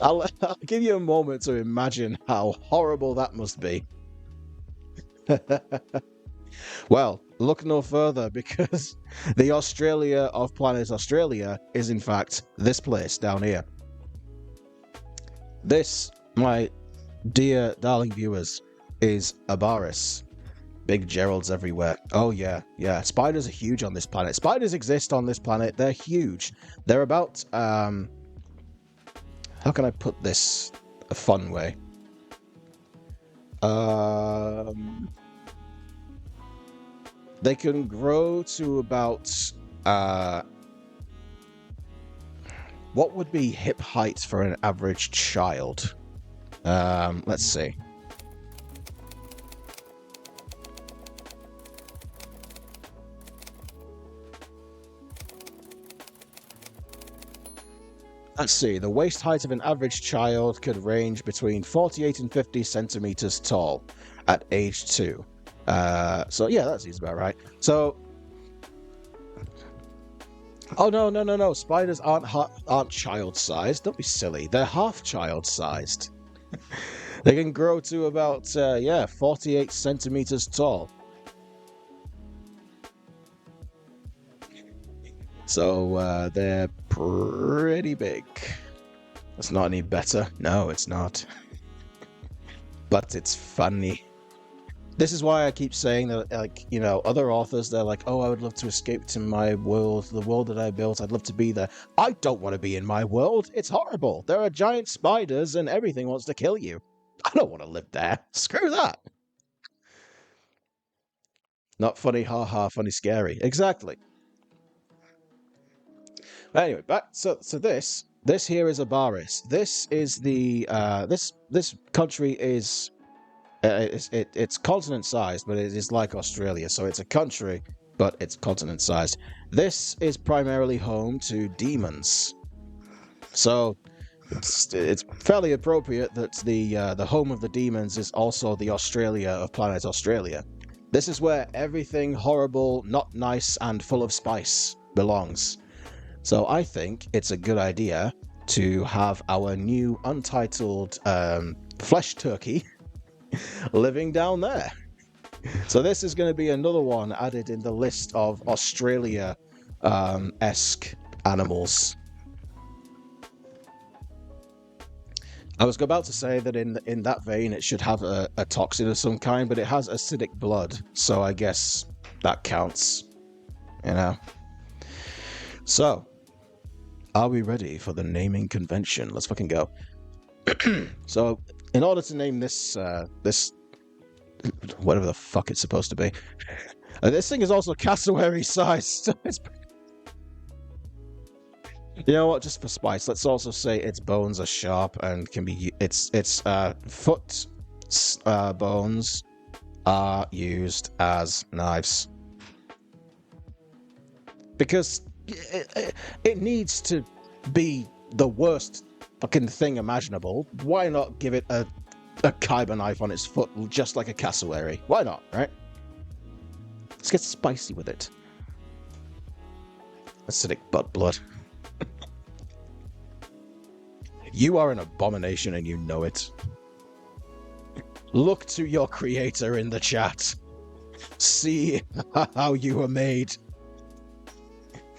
I'll give you a moment to imagine how horrible that must be. Well, look no further, because the Australia of planet Australia is in fact this place down here. This, my dear darling viewers, is Abaris. Big Geralds everywhere. Oh yeah, yeah. Spiders are huge on this planet. Spiders exist on this planet. They're huge. They're about how can I put this a fun way? They can grow to about what would be hip height for an average child? Let's see. Let's see, the waist height of an average child could range between 48 and 50 centimeters tall at age 2. So yeah, that seems about right. So, oh no! Spiders aren't child-sized. Don't be silly. They're half child-sized. They can grow to about 48 centimeters tall. So they're pretty big. That's not any better. No, it's not. But it's funny. This is why I keep saying that, like, you know, other authors, they're like, oh, I would love to escape to my world, the world that I built. I'd love to be there. I don't want to be in my world. It's horrible. There are giant spiders and everything wants to kill you. I don't want to live there. Screw that. Not funny, haha, funny, scary. Exactly. Anyway, back so this here is Abaris. This is the this country is it's continent sized, but it is like Australia, so it's a country, but it's continent sized. This is primarily home to demons, so it's fairly appropriate that the home of the demons is also the Australia of planet Australia. This is where everything horrible, not nice, and full of spice belongs. So I think it's a good idea to have our new untitled flesh turkey living down there. So this is going to be another one added in the list of Australia-esque animals. I was about to say that in that vein it should have a toxin of some kind, but it has acidic blood, so I guess that counts, you know. So, are we ready for the naming convention? Let's fucking go. So, in order to name this this whatever the fuck it's supposed to be, this thing is also cassowary sized. You know what? Just for spice, let's also say its bones are sharp and can be. Its foot bones are used as knives because it needs to be the worst fucking thing imaginable. Why not give it a kyber knife on its foot, just like a cassowary? Why not, right? Let's get spicy with it. Acidic butt blood. You are an abomination and you know it. Look to your creator in the chat. See how you were made.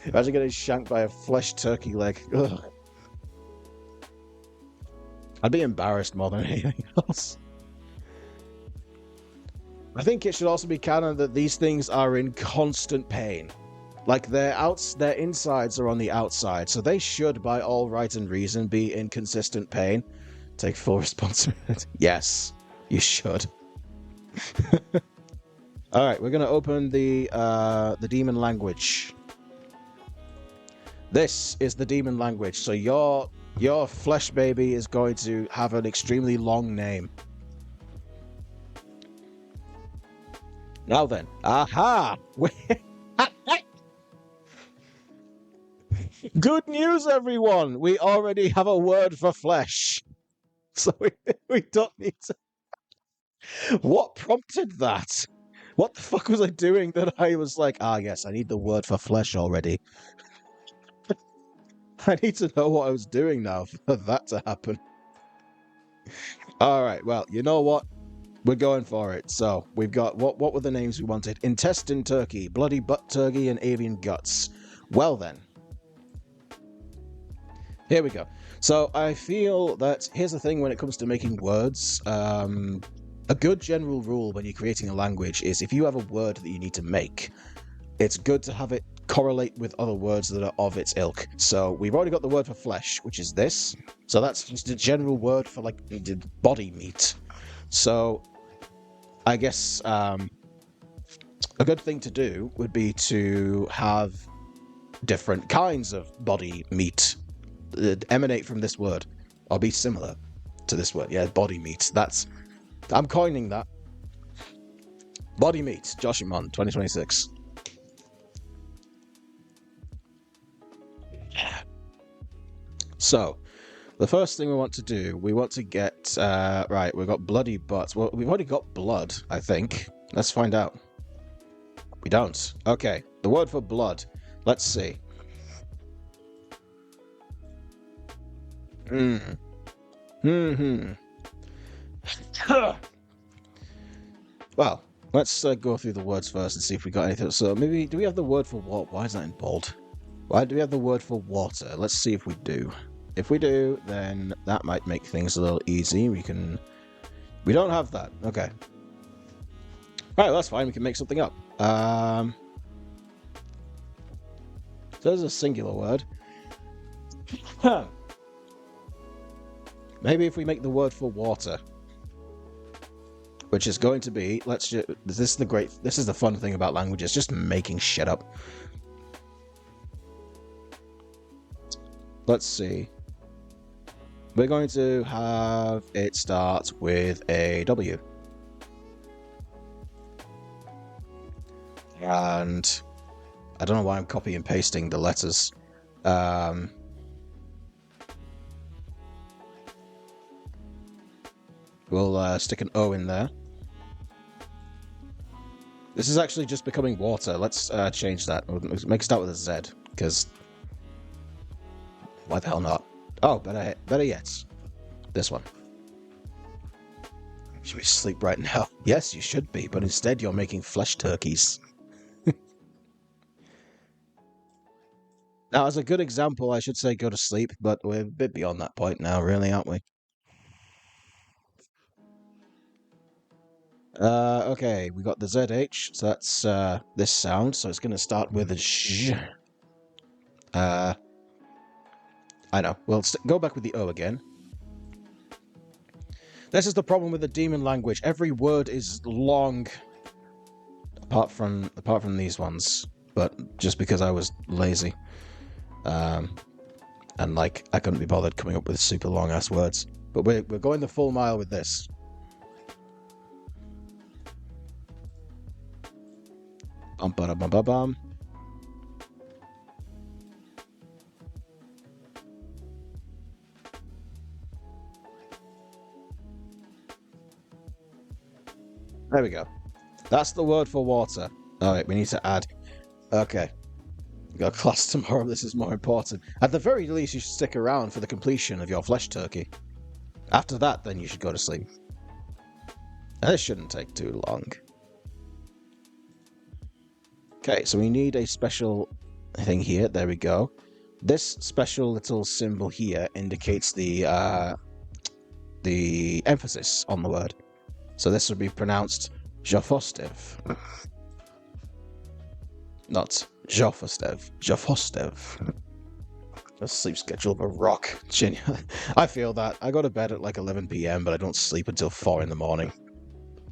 Imagine getting shanked by a flesh turkey leg. Ugh. I'd be embarrassed more than anything else. I think it should also be canon that these things are in constant pain. Like their insides are on the outside, so they should, by all right and reason, be in consistent pain. Take full responsibility. Yes, you should. All right, we're gonna open the demon language. This is the demon language. So your flesh baby is going to have an extremely long name. Now then, aha! Good news, everyone! We already have a word for flesh. So we don't need to... What prompted that? What the fuck was I doing that I was like, yes, I need the word for flesh already. I need to know what I was doing now for that to happen. Alright, well, you know what? We're going for it. So, we've got... What were the names we wanted? Intestine turkey, bloody butt turkey, and avian guts. Well then. Here we go. So I feel that here's the thing when it comes to making words. A good general rule when you're creating a language is if you have a word that you need to make, it's good to have it correlate with other words that are of its ilk. So we've already got the word for flesh, which is this. So that's just a general word for like body meat. So I guess a good thing to do would be to have different kinds of body meat emanate from this word or be similar to this word. Yeah, body meat. I'm coining that. Body meat, Joshimonn 2026. So the first thing we want to do, we want to get right, we've got bloody butts. Well, we've already got blood, I think. Let's find out. We don't. Okay, the word for blood. Let's see. Well, let's go through the words first and see if we got anything. So maybe, do we have the word for water? Why is that in bold? Why do we have the word for water? Let's see if we do. If we do, then that might make things a little easy. We don't have that. Okay. All right, that's fine. We can make something up. So there's a singular word. Maybe if we make the word for water, which is going to be, this is the fun thing about languages, just making shit up. let's see. We're going to have it start with a W. And I don't know why I'm copy and pasting the letters. We'll stick an O in there. This is actually just becoming water. Let's change that. Make it start with a Z, because why the hell not? Oh, better yet, this one. Should we sleep right now? Yes, you should be, but instead you're making flesh turkeys. Now, as a good example, I should say go to sleep, but we're a bit beyond that point now, really, aren't we? Okay, we got the ZH, so that's this sound, so it's going to start with a sh. I know. We'll go back with the O again. This is the problem with the demon language. Every word is long, apart from these ones, but just because I was lazy. And like I couldn't be bothered coming up with super long ass words. But we're going the full mile with this. Bum ba bum ba bum. There we go. That's the word for water. Alright, we need to add. Okay. We got a class tomorrow. This is more important. At the very least, you should stick around for the completion of your flesh turkey. After that, then you should go to sleep. And this shouldn't take too long. Okay, so we need a special thing here. There we go. This special little symbol here indicates the emphasis on the word. So this would be pronounced Jofostev. Not Jofostev. Jofostev. A sleep schedule of a rock. I feel that. I go to bed at like 11 p.m, but I don't sleep until 4 in the morning.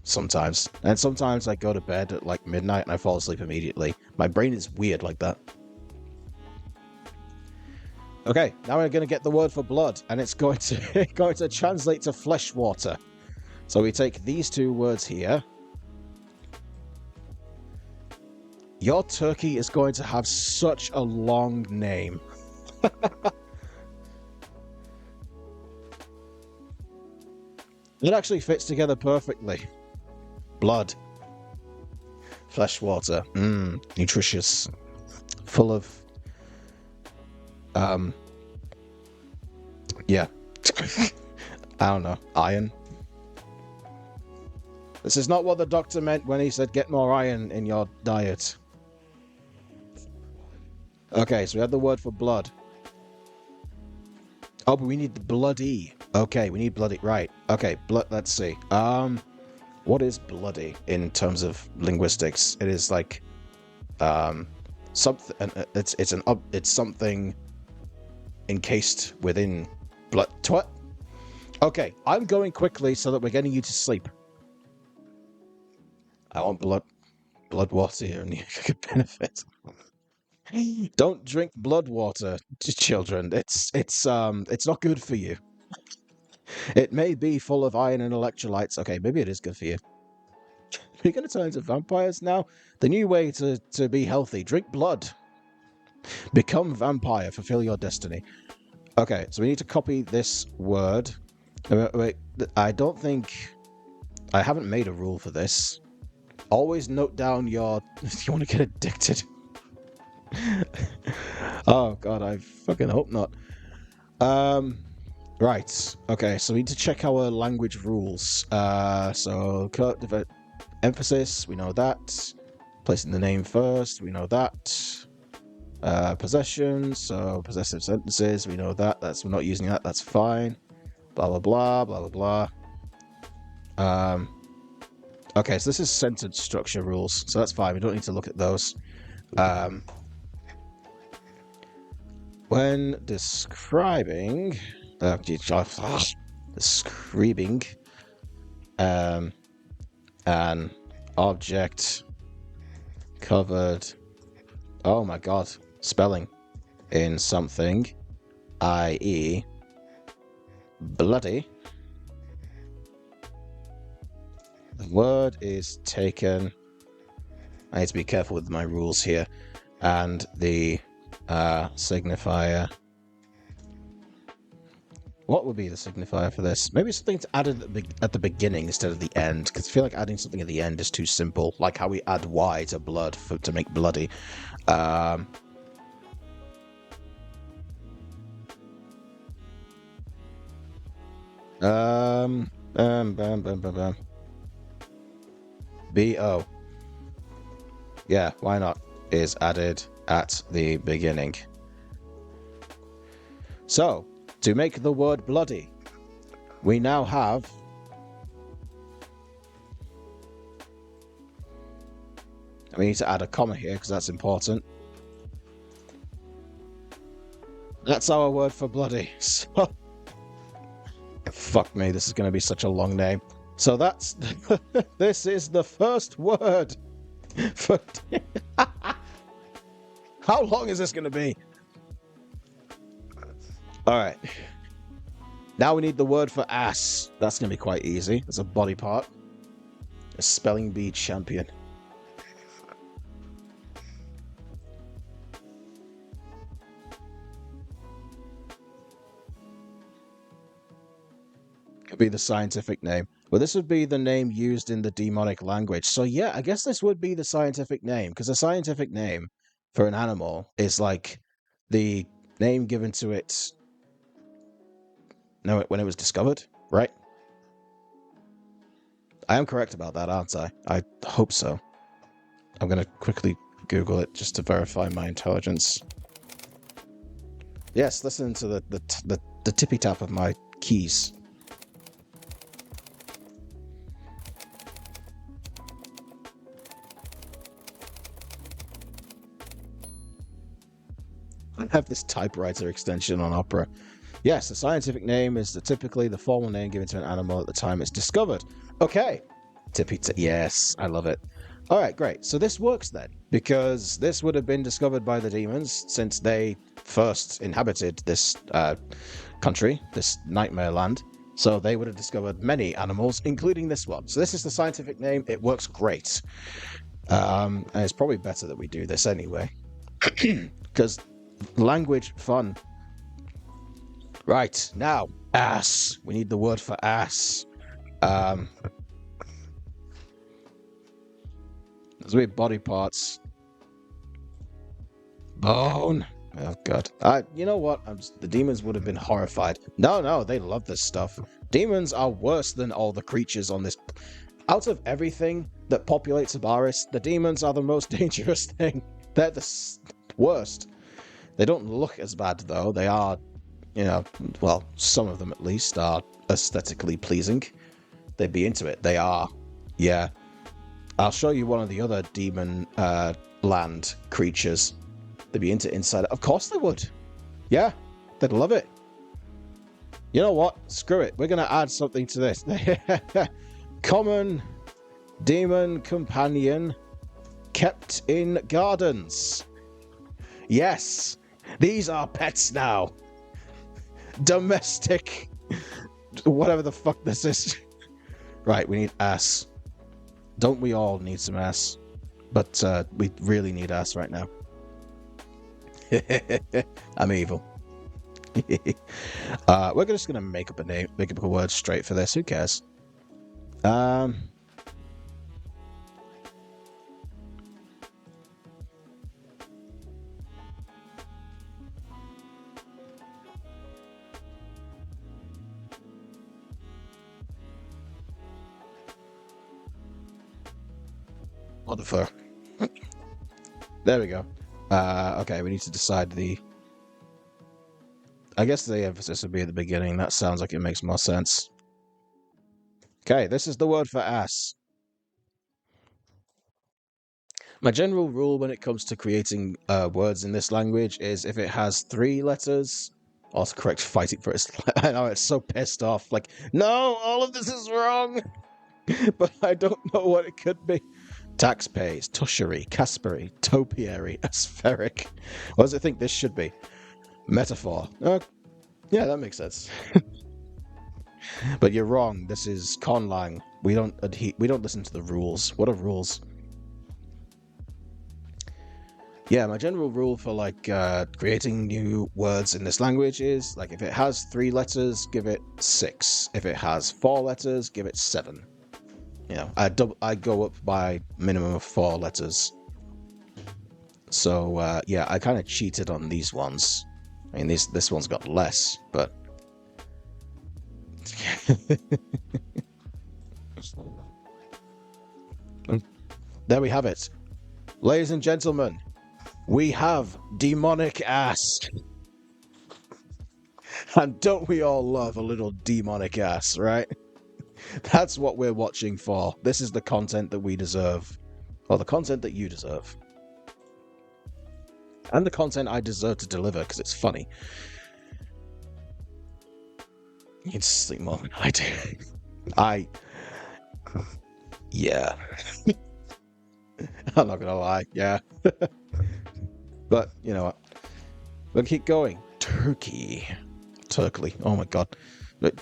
Sometimes. And sometimes I go to bed at like midnight and I fall asleep immediately. My brain is weird like that. Okay, now we're going to get the word for blood, and it's going to translate to flesh water. So we take these two words here. Your turkey is going to have such a long name. It actually fits together perfectly. Blood. Flesh water. Nutritious. Full of... yeah. I don't know. Iron. This is not what the doctor meant when he said get more iron in your diet. Okay, so we have the word for blood. Oh, but we need the bloody. Okay, we need bloody. Right. Okay, blood. Let's see. What is bloody in terms of linguistics? It is like, something. It's something encased within blood. What? Okay, I'm going quickly so that we're getting you to sleep. I want blood water here and you could benefit. Don't drink blood water, children. It's not good for you. It may be full of iron and electrolytes. Okay, maybe it is good for you. We're going to turn into vampires now? The new way to be healthy. Drink blood. Become vampire. Fulfill your destiny. Okay, so we need to copy this word. Wait, I don't think... I haven't made a rule for this. Always note down your... if you want to get addicted. Oh, God, I fucking hope not. Right. Okay, so we need to check our language rules. So, emphasis, we know that. Placing the name first, we know that. Possession, so possessive sentences, we know that. We're not using that, that's fine. Blah, blah, blah, blah, blah, blah. Okay, so this is sentence structure rules, so that's fine. We don't need to look at those. When describing... describing an object covered... oh my god. Spelling. In something. i.e. bloody, the word is taken. I need to be careful with my rules here. And the signifier. What would be the signifier for this? Maybe something to add at the beginning instead of the end, because I feel like adding something at the end is too simple. Like how we add Y to blood to make bloody. Bam. BO. Yeah, why not? Is added at the beginning. So, to make the word bloody, we now have we need to add a comma here because that's important. That's our word for bloody. So, fuck me, this is going to be such a long name. So that's this is the first word for. How long is this going to be? All right. Now we need the word for ass. That's going to be quite easy. It's a body part. A spelling bee champion. Could be the scientific name. Well, this would be the name used in the demonic language. So yeah, I guess this would be the scientific name, because a scientific name for an animal is like the name given to it when it was discovered, right? I am correct about that, aren't I? I hope so. I'm going to quickly Google it just to verify my intelligence. Yes, listen to the tippy tap of my keys. I have this typewriter extension on Opera. Yes, the scientific name is typically the formal name given to an animal at the time it's discovered. Okay. Yes, I love it. All right, great. So this works then, because this would have been discovered by the demons since they first inhabited this country, this nightmare land. So they would have discovered many animals, including this one. So this is the scientific name. It works great. And it's probably better that we do this anyway. Because language, fun. Right, now, ass. We need the word for ass. Those will be body parts. Bone. Oh, God. You know what? The demons would have been horrified. No, they love this stuff. Demons are worse than all the creatures on this. Out of everything that populates Abaris, the demons are the most dangerous thing. They're the worst. They don't look as bad, though. They are, well, some of them at least are aesthetically pleasing. They'd be into it. They are. Yeah. I'll show you one of the other demon land creatures. They'd be into inside. Of course they would. Yeah. They'd love it. You know what? Screw it. We're going to add something to this. Common demon companion kept in gardens. Yes. These are pets now. Domestic. Whatever the fuck this is. Right, we need ass. Don't we all need some ass? But we really need ass right now. I'm evil. We're just gonna make up a name, make up a word straight for this. Who cares? What the fuck? There we go. Okay, we need to decide I guess the emphasis would be at the beginning. That sounds like it makes more sense. Okay, this is the word for ass. My general rule when it comes to creating words in this language is if it has 3 letters, or to correct fighting for its. I know, it's so pissed off. Like, no, all of this is wrong. But I don't know what it could be. Taxpays, tushery, Caspary, topiary, aspheric. What does it think this should be? Metaphor. Yeah, that makes sense. But you're wrong. This is conlang. We don't listen to the rules. What are rules? Yeah, my general rule for like creating new words in this language is like if it has 3 letters, give it 6. If it has 4 letters, give it 7. You know, I go up by minimum of 4 letters. So yeah, I kind of cheated on these ones. I mean, this one's got less, but there we have it, ladies and gentlemen. We have demonic ass. And don't we all love a little demonic ass, right? That's what we're watching for. This is the content that we deserve. Or the content that you deserve. And the content I deserve to deliver because it's funny. You need to sleep more than I do. Yeah. I'm not gonna lie, yeah. But, you know what? We'll keep going. Turkey. Oh my god.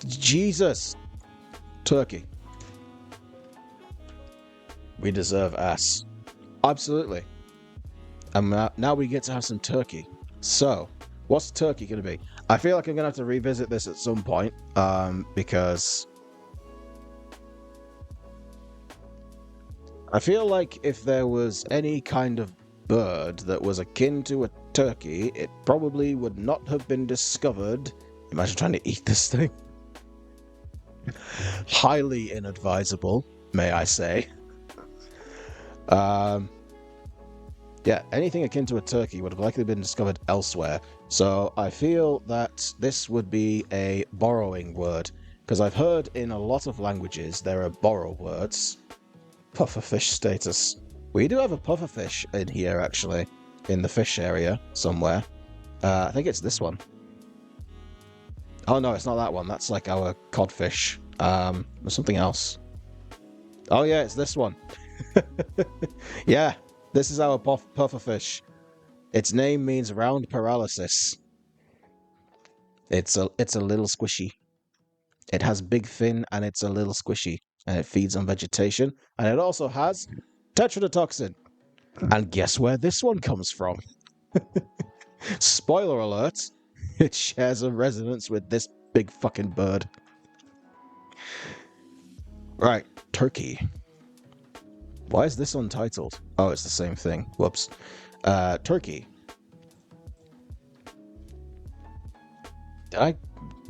Jesus! Turkey. We deserve ass. Absolutely. And now we get to have some turkey. So, what's turkey going to be? I feel like I'm going to have to revisit this at some point, because I feel like if there was any kind of bird that was akin to a turkey, it probably would not have been discovered. Imagine trying to eat this thing. Highly inadvisable, may I say. Yeah, anything akin to a turkey would have likely been discovered elsewhere. So I feel that this would be a borrowing word, because I've heard in a lot of languages there are borrow words. Pufferfish status. We do have a pufferfish in here, actually, in the fish area somewhere. I think it's this one. Oh no, it's not that one. That's like our codfish. There's something else. Oh yeah, it's this one. Yeah, this is our pufferfish. Its name means round paralysis. It's a little squishy. It has big fin and it's a little squishy. And it feeds on vegetation. And it also has tetrodotoxin. And guess where this one comes from? Spoiler alert. It shares a resonance with this big fucking bird. Right, turkey. Why is this untitled? Oh, it's the same thing. Whoops. Turkey. Did I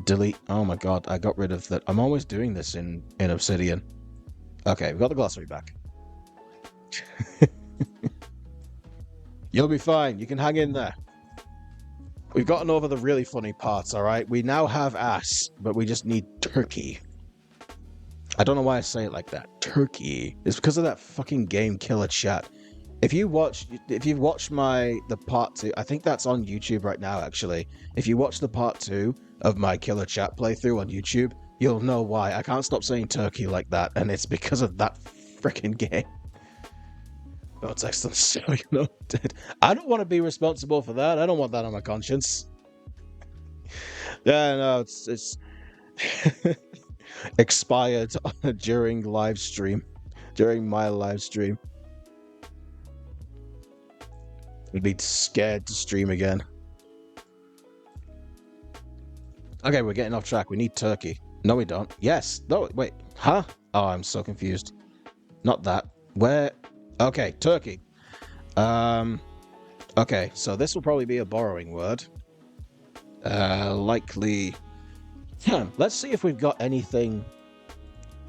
delete? Oh my god, I got rid of that. I'm always doing this in Obsidian. Okay, we got the glossary back. You'll be fine. You can hang in there. We've gotten over the really funny parts, alright? We now have ass, but we just need turkey. I don't know why I say it like that. Turkey. It's because of that fucking game Killer Chat. If you've watched the part 2, I think that's on YouTube right now, actually. If you watch the part 2 of my Killer Chat playthrough on YouTube, you'll know why. I can't stop saying turkey like that, and it's because of that freaking game. Oh, it's excellent. So, you know, I don't want to be responsible for that. I don't want that on my conscience. Yeah, no, it's expired during my live stream. I'd be scared to stream again. Okay, we're getting off track. We need turkey. No, we don't. Yes. No, wait. Huh? Oh, I'm so confused. Not that. Where? Okay, turkey. Okay, so this will probably be a borrowing word. Likely. Let's see if we've got anything.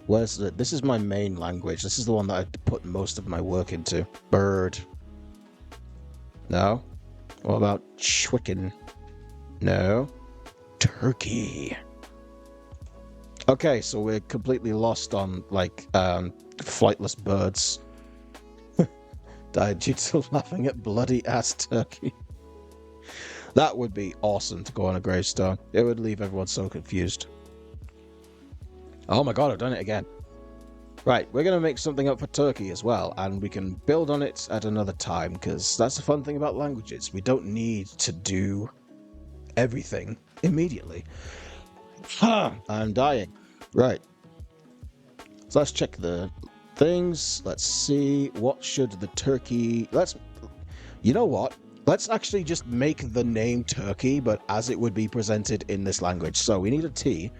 Where's it? This is my main language. This is the one that I put most of my work into. Bird. No. What about chicken? No. Turkey. Okay, so we're completely lost on, like, flightless birds. Died due to laughing at bloody ass turkey. That would be awesome to go on a gravestone. It would leave everyone so confused. Oh my god, I've done it again. Right, we're going to make something up for turkey as well, and we can build on it at another time, because that's the fun thing about languages. We don't need to do everything immediately. I'm dying. Right. So let's check the things. Let's see. What should the turkey... You know what? Let's actually just make the name turkey, but as it would be presented in this language. So we need a T.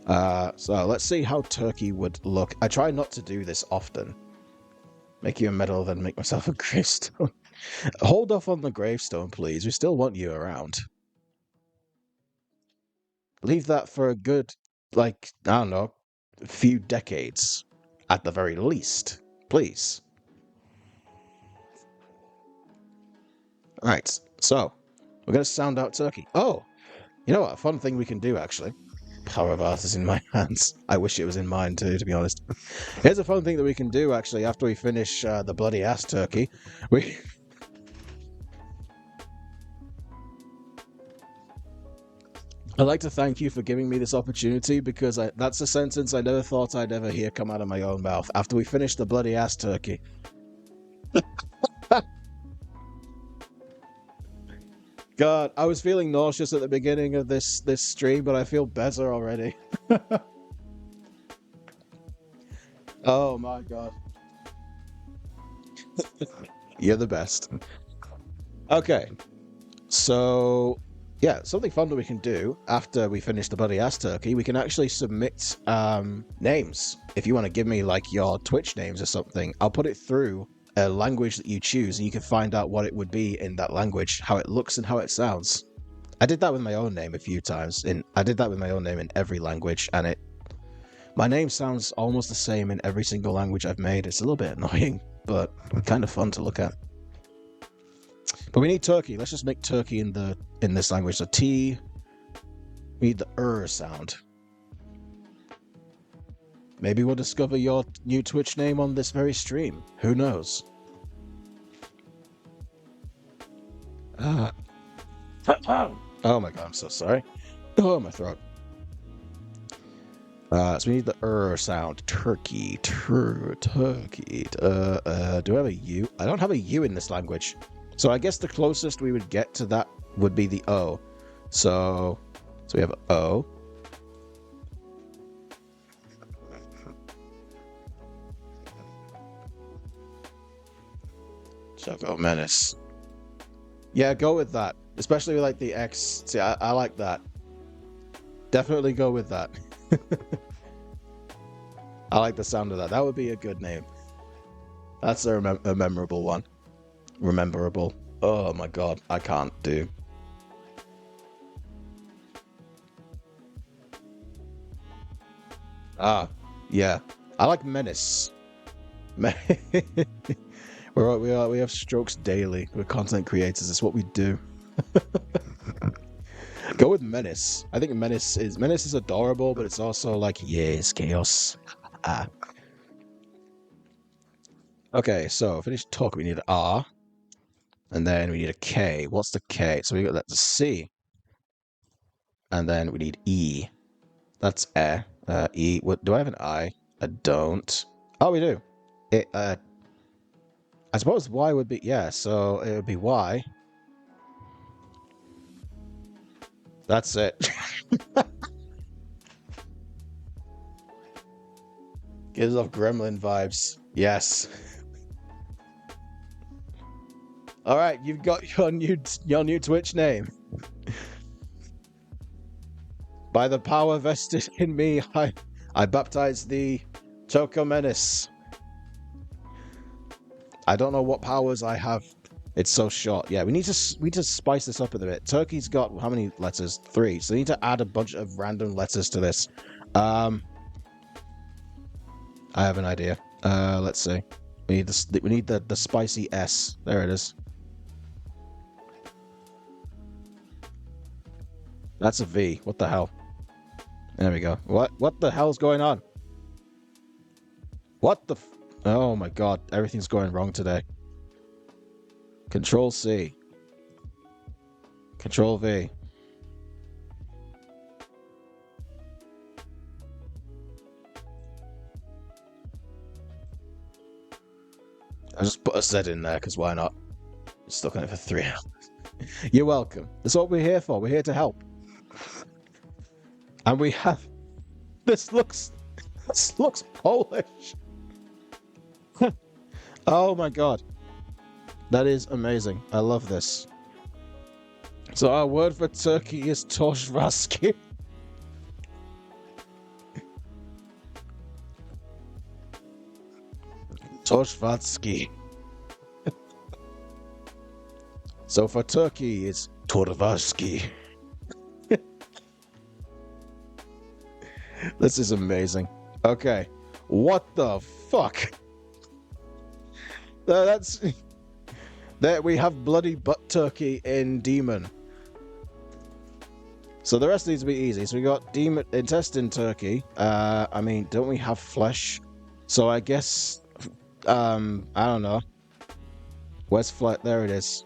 So let's see how turkey would look. I try not to do this often. Make you a medal, then make myself a gravestone. Hold off on the gravestone, please. We still want you around. Leave that for a good, like, I don't know, a few decades. At the very least. Please. Right, so we're going to sound out turkey. Oh, you know what? A fun thing we can do, actually. Power of art is in my hands. I wish it was in mine, too, to be honest. Here's a fun thing that we can do, actually, after we finish the bloody ass turkey. I'd like to thank you for giving me this opportunity, because that's a sentence I never thought I'd ever hear come out of my own mouth. After we finish the bloody ass turkey. God, I was feeling nauseous at the beginning of this stream, but I feel better already. Oh my god. You're the best. Okay. So, yeah, something fun that we can do after we finish the bloody ass turkey, we can actually submit names. If you want to give me, like, your Twitch names or something, I'll put it through a language that you choose, and you can find out what it would be in that language, how it looks and how it sounds. I did that with my own name a few times. I did that with my own name in every language, and my name sounds almost the same in every single language I've made. It's a little bit annoying, but kind of fun to look at. But we need turkey. Let's just make turkey in this language. So T. We need the sound. Maybe we'll discover your new Twitch name on this very stream. Who knows? Oh my god, I'm so sorry. Oh, my throat. So we need the sound. Turkey. Turkey. Do I have a U? I don't have a U in this language. So I guess the closest we would get to that would be the O. So we have O. Choco Menace. Yeah, go with that. Especially like the X. See, I like that. Definitely go with that. I like the sound of that. That would be a good name. That's a memorable one. Rememberable. Oh my god, I can't do. Yeah. I like Menace. We have strokes daily. We're content creators. It's what we do. Go with Menace. I think Menace is adorable, but it's also like, yes, chaos. Okay, so finish talk. We need an R, and then we need a K. What's the K? So we got that to C, and then we need E. That's E. What do I have an I? I don't. Oh, we do. I suppose Y would be so it would be Y. That's it. Gives off gremlin vibes. Yes. All right, you've got your new Twitch name. By the power vested in me, I baptize thee, Choco Menace. I don't know what powers I have. It's so short. Yeah, we need to spice this up a bit. Turkey's got how many letters? 3. So we need to add a bunch of random letters to this. I have an idea. Let's see. We need the spicy S. There it is. That's a V. What the hell? There we go. What the hell's going on? What the oh my god, everything's going wrong today. Control C. Control V. I just put a Z in there, because why not? Stuck on it for 3 hours. You're welcome. That's what we're here for. We're here to help. And we have this looks Polish. Oh my god. That is amazing. I love this. So our word for turkey is toshvaski. Toshvatsky. So for turkey it's torvaski. This is amazing. Okay. What the fuck? That's there we have bloody butt turkey in demon. So the rest needs to be easy. So we got demon intestine turkey. I mean, don't we have flesh? So I guess I don't know. Where's flesh? There it is.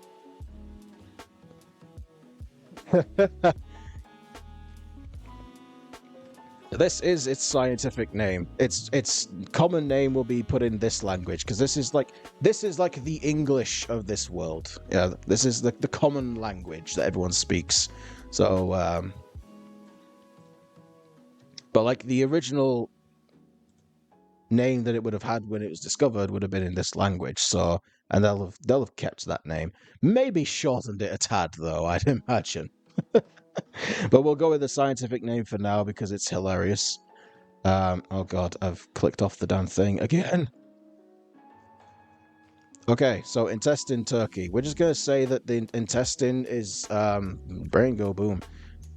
This is its scientific name. Its common name will be put in this language because this is like the English of this world. Yeah, this is the common language that everyone speaks. So, but like the original name that it would have had when it was discovered would have been in this language. So, and they'll have kept that name. Maybe shortened it a tad though, I'd imagine. But we'll go with the scientific name for now because it's hilarious. Oh god, I've clicked off the damn thing again. Okay, so intestine turkey. We're just gonna say that the intestine is brain go boom.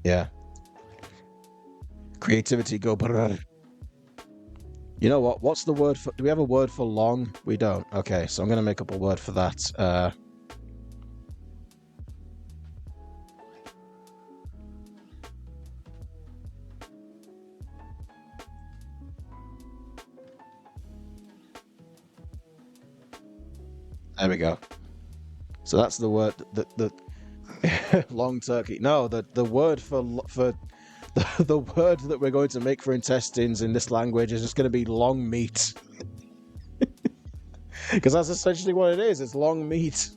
Yeah. Creativity go brr. You know what? What's the word for? Do we have a word for long? We don't. Okay, so I'm gonna make up a word for that. There we go. So that's the word. The long turkey. No, the word for the word that we're going to make for intestines in this language is just going to be long meat. Because that's essentially what it is. It's long meat.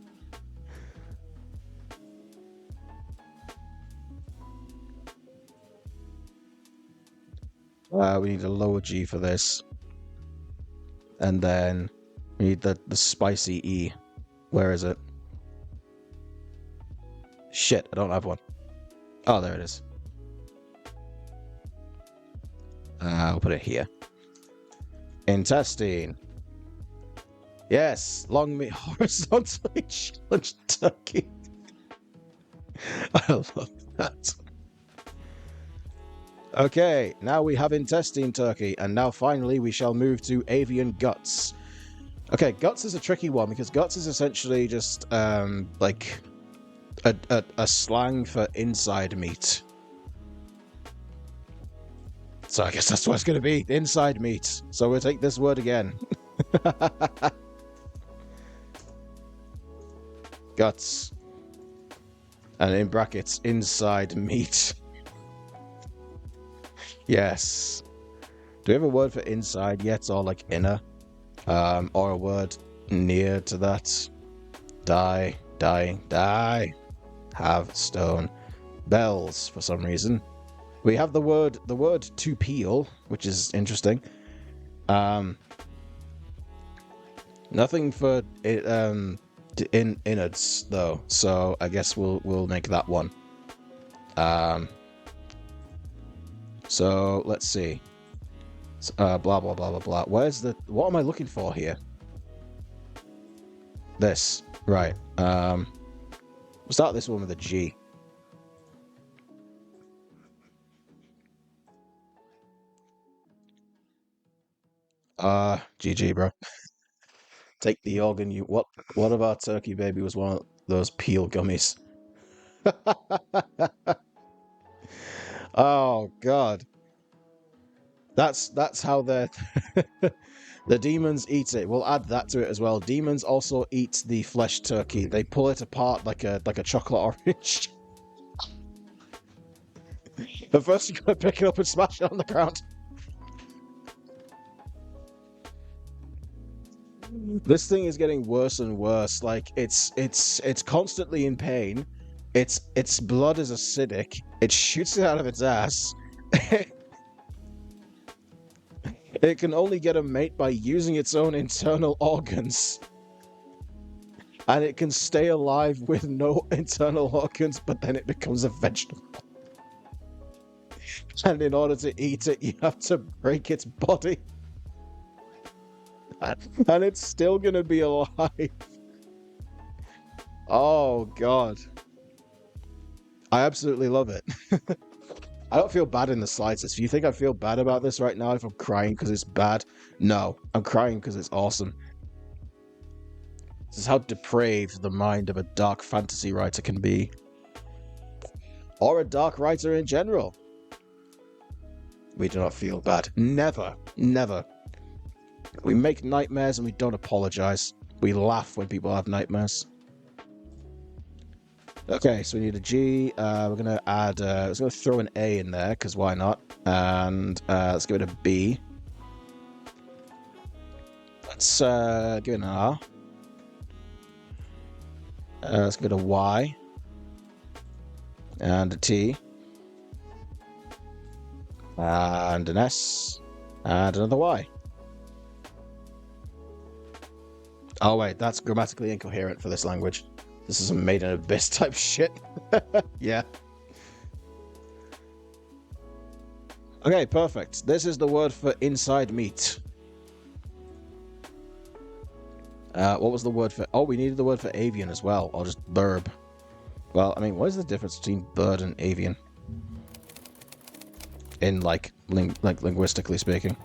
We need a lower G for this. And then we need the spicy E. Where is it? Shit, I don't have one. Oh, there it is. I'll put it here. Intestine. Yes, long meat horizontally challenged turkey. I love that. Okay, now we have intestine turkey, and now finally we shall move to avian guts. Okay, guts is a tricky one because guts is essentially just like a slang for inside meat. So I guess that's what it's going to be, inside meat. So we'll take this word again. Guts. And in brackets, inside meat. Yes. Do we have a word for inside yet, or like inner? Or a word near to that? Die, dying, die. Have, stone. Bells, for some reason. We have the word to peel, which is interesting. Nothing for innards though, so I guess we'll make that one. So let's see. Blah blah blah blah blah. What am I looking for here? This, right. We'll start this one with a G. GG, bro. Take the organ you... What of our turkey baby was one of those peel gummies? Oh, God. That's how they're... The demons eat it. We'll add that to it as well. Demons also eat the flesh turkey. They pull it apart like a chocolate orange. But first you gotta pick it up and smash it on the ground. This thing is getting worse and worse. Like it's constantly in pain, its blood is acidic. It shoots it out of its ass. It can only get a mate by using its own internal organs. And it can stay alive with no internal organs, but then it becomes a vegetable. And in order to eat it, you have to break its body. And it's still gonna be alive. Oh, God. I absolutely love it. I don't feel bad in the slightest. If you think I feel bad about this right now, if I'm crying because it's bad, no. I'm crying because it's awesome. This is how depraved the mind of a dark fantasy writer can be. Or a dark writer in general. We do not feel bad. Never. Never. We make nightmares and we don't apologize. We laugh when people have nightmares. Okay, so we need a G. We're going to add... let's go throw an A in there, because why not? And let's give it a B. Let's give it an R. Let's give it a Y. And a T. And an S. And another Y. Oh wait, that's grammatically incoherent for this language. This is a Made in Abyss type shit. Yeah. Okay, perfect. This is the word for inside meat. What was the word for... Oh, we needed the word for avian as well. Or just burb. Well, I mean, what is the difference between bird and avian? In, like linguistically speaking.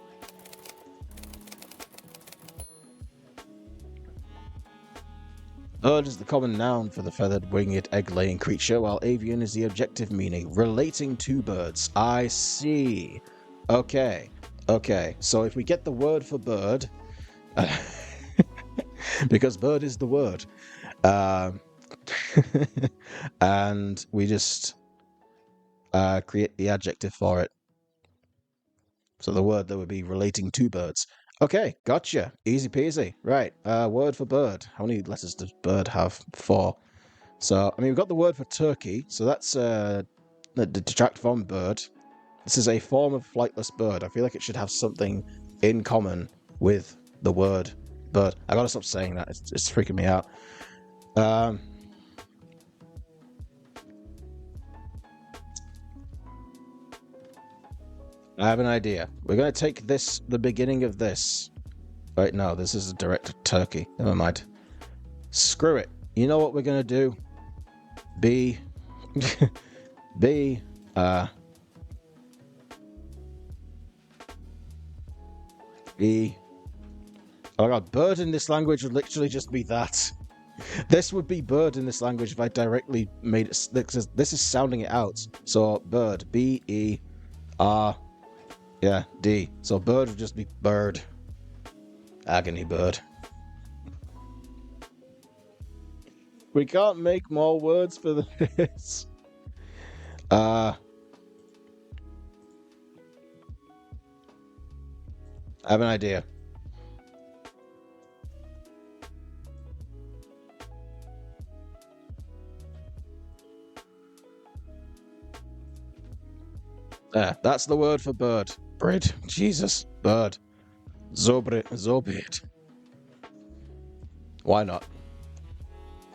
Bird is the common noun for the feathered, winged, egg-laying creature, while avian is the objective meaning, relating to birds. I see. Okay. Okay. So if we get the word for bird... because bird is the word. And we just create the adjective for it. So the word that would be relating to birds. Okay, gotcha. Easy peasy. Right, word for bird. How many letters does bird have? 4. So, I mean, we've got the word for turkey. So that's the detract from bird. This is a form of flightless bird. I feel like it should have something in common with the word bird. I gotta stop saying that. It's freaking me out. I have an idea. We're going to take this, the beginning of this. Right, no, this is a direct turkey. Never mind. Screw it. You know what we're going to do? B. B. E. Oh my god, bird in this language would literally just be that. This would be bird in this language if I directly made it. This is sounding it out. So, bird. B-E-R. Yeah, D. So bird would just be bird. Agony bird. We can't make more words for this. I have an idea. There, that's the word for bird. Bread. Jesus. Bird. Zobit. Why not?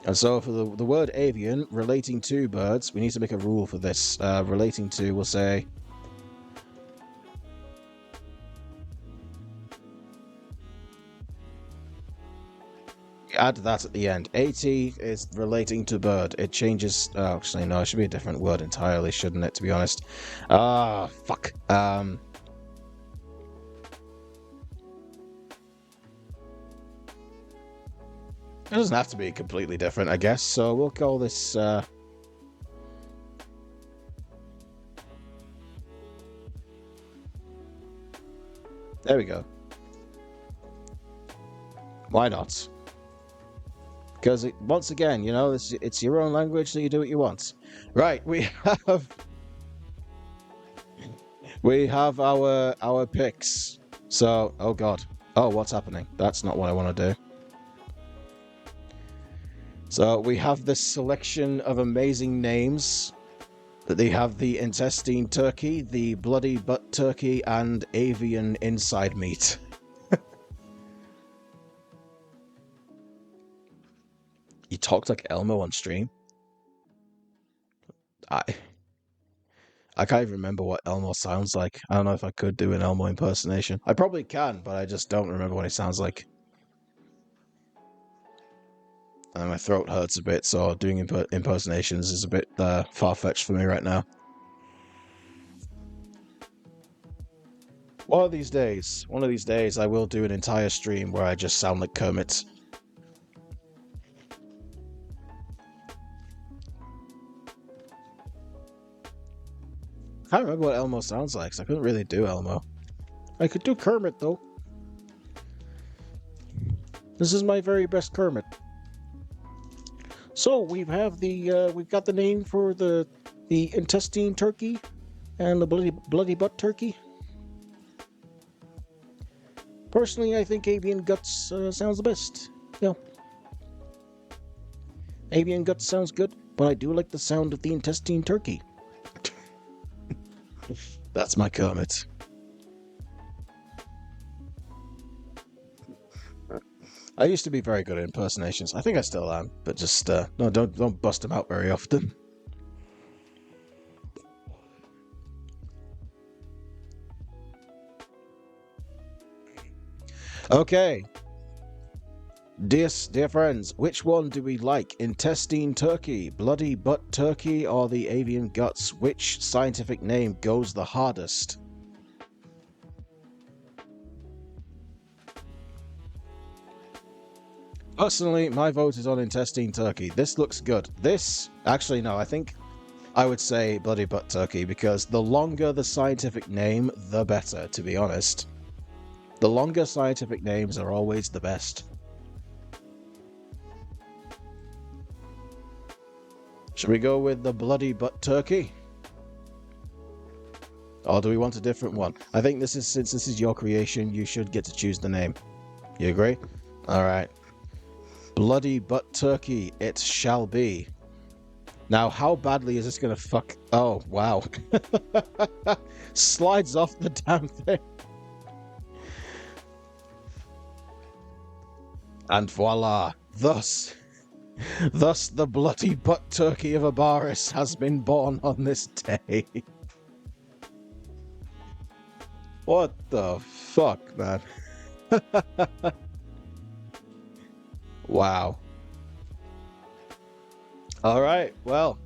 And so for the word avian, relating to birds, we need to make a rule for this. Relating to, we'll say... Add that at the end. AT is relating to bird. It changes... Oh, actually, no, it should be a different word entirely, shouldn't it, to be honest? Ah, fuck. It doesn't have to be completely different, I guess. So we'll call this... There we go. Why not? Because, once again, you know, it's your own language, so you do what you want. Right, we have our picks. So, oh god. Oh, what's happening? That's not what I want to do. So we have this selection of amazing names. That they have the intestine turkey, the bloody butt turkey, and avian inside meat. You talked like Elmo on stream? I can't even remember what Elmo sounds like. I don't know if I could do an Elmo impersonation. I probably can, but I just don't remember what he sounds like. And my throat hurts a bit, so doing impersonations is a bit far-fetched for me right now. One of these days, I will do an entire stream where I just sound like Kermit. I can't remember what Elmo sounds like, so I couldn't really do Elmo. I could do Kermit, though. This is my very best Kermit. So we've got the name for the intestine turkey and the bloody butt turkey. Personally, I think avian guts sounds the best. Yeah. Avian guts sounds good, but I do like the sound of the intestine turkey. That's my Kermit. I used to be very good at impersonations. I think I still am, but just no, don't bust them out very often. Okay. Dear friends, which one do we like? Intestine turkey, bloody butt turkey, or the avian guts? Which scientific name goes the hardest? Personally, my vote is on intestine turkey. This looks good. Actually, no, I think I would say bloody butt turkey, because the longer the scientific name, the better, to be honest. The longer scientific names are always the best. Should we go with the bloody butt turkey? Or do we want a different one? I think since this is your creation, you should get to choose the name. You agree? Alright. Bloody butt turkey, it shall be. Now, how badly is this gonna fuck... Oh, wow. Slides off the damn thing. And voila. Thus the bloody butt turkey of Abaris has been born on this day. What the fuck, man? Wow. Alright, well,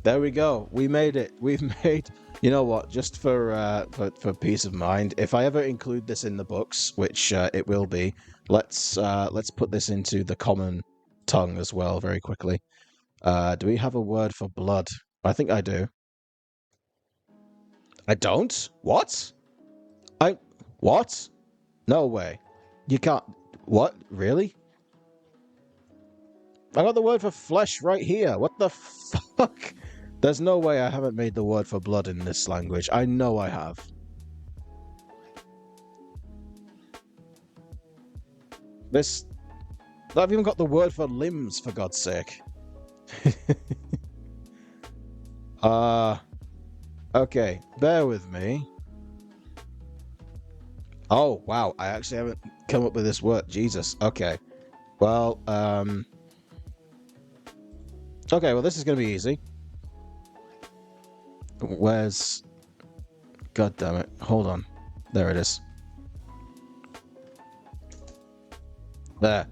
there we go. We made it. We've made... You know what? Just for peace of mind, if I ever include this in the books, which it will be, let's put this into the common tongue as well very quickly. Do we have a word for blood? I think I do. I don't? What? What? No way. You can't... What? Really? I got the word for flesh right here. What the fuck? There's no way I haven't made the word for blood in this language. I know I have. I've even got the word for limbs, for God's sake. Okay, bear with me. Oh, wow, I actually haven't come up with this word. Jesus, okay. Well, okay, well, this is going to be easy. Where's... God damn it. Hold on. There it is. There.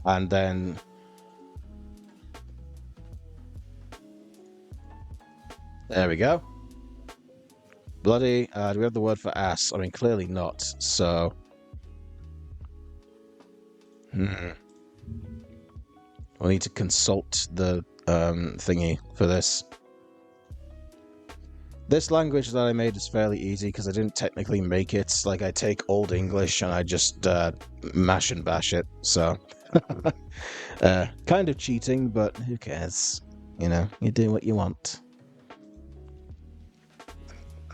And then... There we go. Bloody... do we have the word for ass? I mean, clearly not, so... We'll need to consult the thingy for this. This language that I made is fairly easy because I didn't technically make it. Like, I take Old English and I just mash and bash it, so... kind of cheating, but who cares? You know, you do what you want.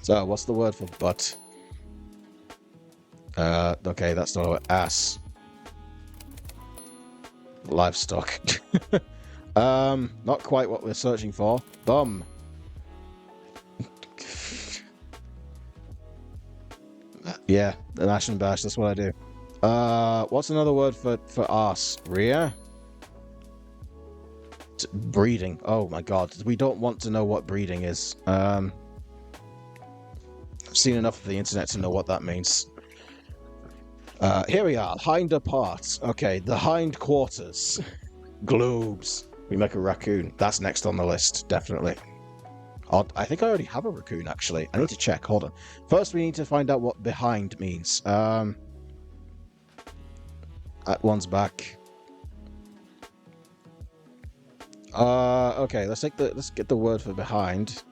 So, what's the word for butt? Okay, that's not what... Ass. Livestock. Not quite what we're searching for. Bum. Yeah, an ash and bash, that's what I do. What's another word for arse? Rhea? Breeding. Oh my god. We don't want to know what breeding is. I've seen enough of the internet to know what that means. Here we are. Hinder parts. Okay, the hind quarters. Globes. We make a raccoon. That's next on the list, definitely. I think I already have a raccoon, actually. I need to check. Hold on. First, we need to find out what behind means. That one's back. Okay. Let's get the word for behind.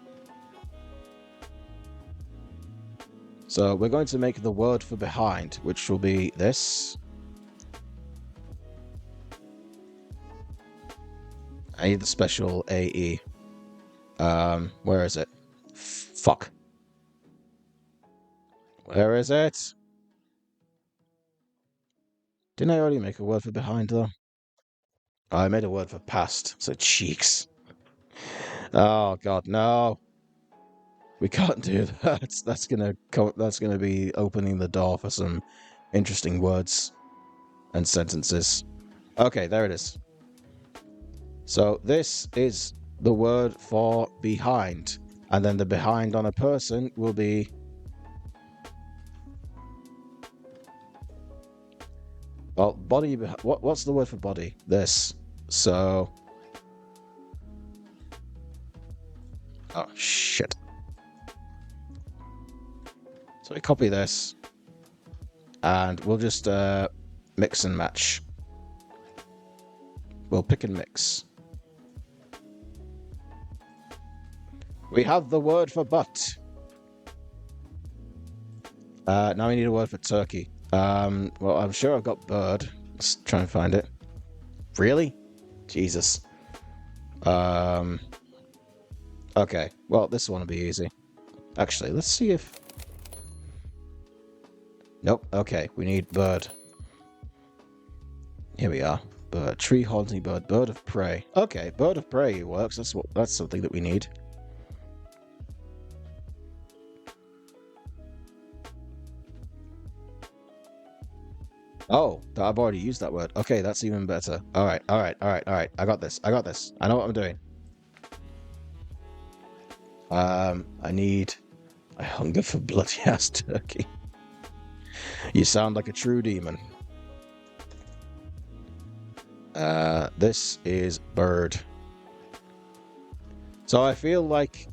So we're going to make the word for behind, which will be this. I need the special AE. Where is it? Fuck. Where is it? Didn't I already make a word for behind, though? Oh, I made a word for past, so cheeks. Oh god, no. We can't do that. That's gonna be opening the door for some interesting words and sentences. Okay, there it is. So this is the word for behind, and then the behind on a person will be well, body. What's the word for body? This. So. Oh shit. So we copy this, and we'll just mix and match. We'll pick and mix. We have the word for butt. Now we need a word for turkey. Well, I'm sure I've got bird. Let's try and find it. Really? Jesus. Okay. Well, this one will be easy. Actually, let's see if... Nope. Okay, we need bird. Here we are. Bird. Tree haunting bird. Bird of prey. Okay, bird of prey works. That's something that we need. Oh, I've already used that word. Okay, that's even better. All right. I got this. I know what I'm doing. I hunger for bloody ass turkey. You sound like a true demon. This is bird. So I feel like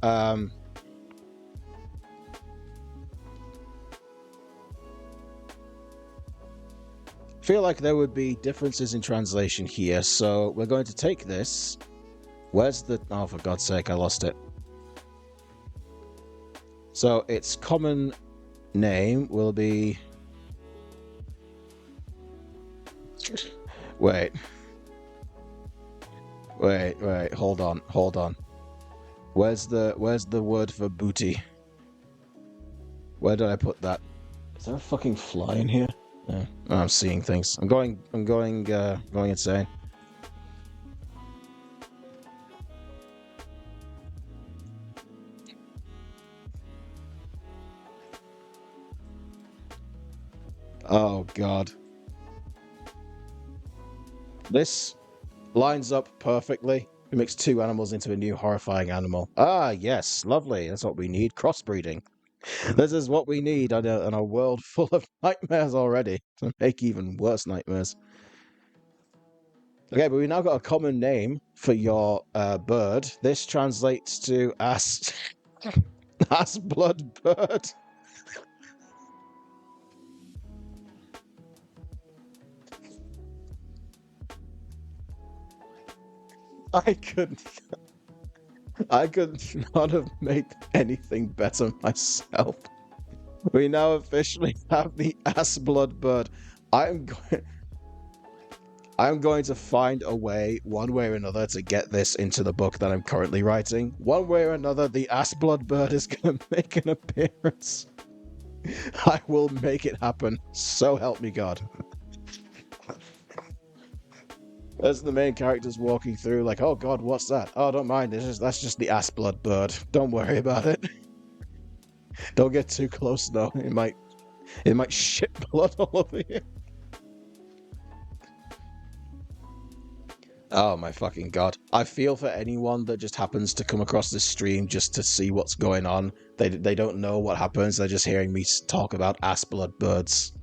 there would be differences in translation here. So we're going to take this. Where's the... Oh, for God's sake, I lost it. So its common name will be... Wait. Hold on. Where's the word for booty? Where did I put that? Is there a fucking fly in here? No. Oh, I'm seeing things. I'm going insane. Oh god. This lines up perfectly. We mix two animals into a new horrifying animal. Ah, yes, lovely. That's what we need. Crossbreeding. This is what we need in a world full of nightmares already to make even worse nightmares. Okay, but we now got a common name for your bird. This translates to ass blood bird. I could not have made anything better myself. We now officially have the ass blood bird. I'm going to find a way, one way or another, to get this into the book that I'm currently writing. One way or another, the ass blood bird is going to make an appearance. I will make it happen. So help me God. As the main character's walking through, like, oh god, what's that? Oh, don't mind, that's just the ass blood bird. Don't worry about it. Don't get too close though. It might shit blood all over you. Oh my fucking god. I feel for anyone that just happens to come across this stream just to see what's going on. They don't know what happens, they're just hearing me talk about ass blood birds.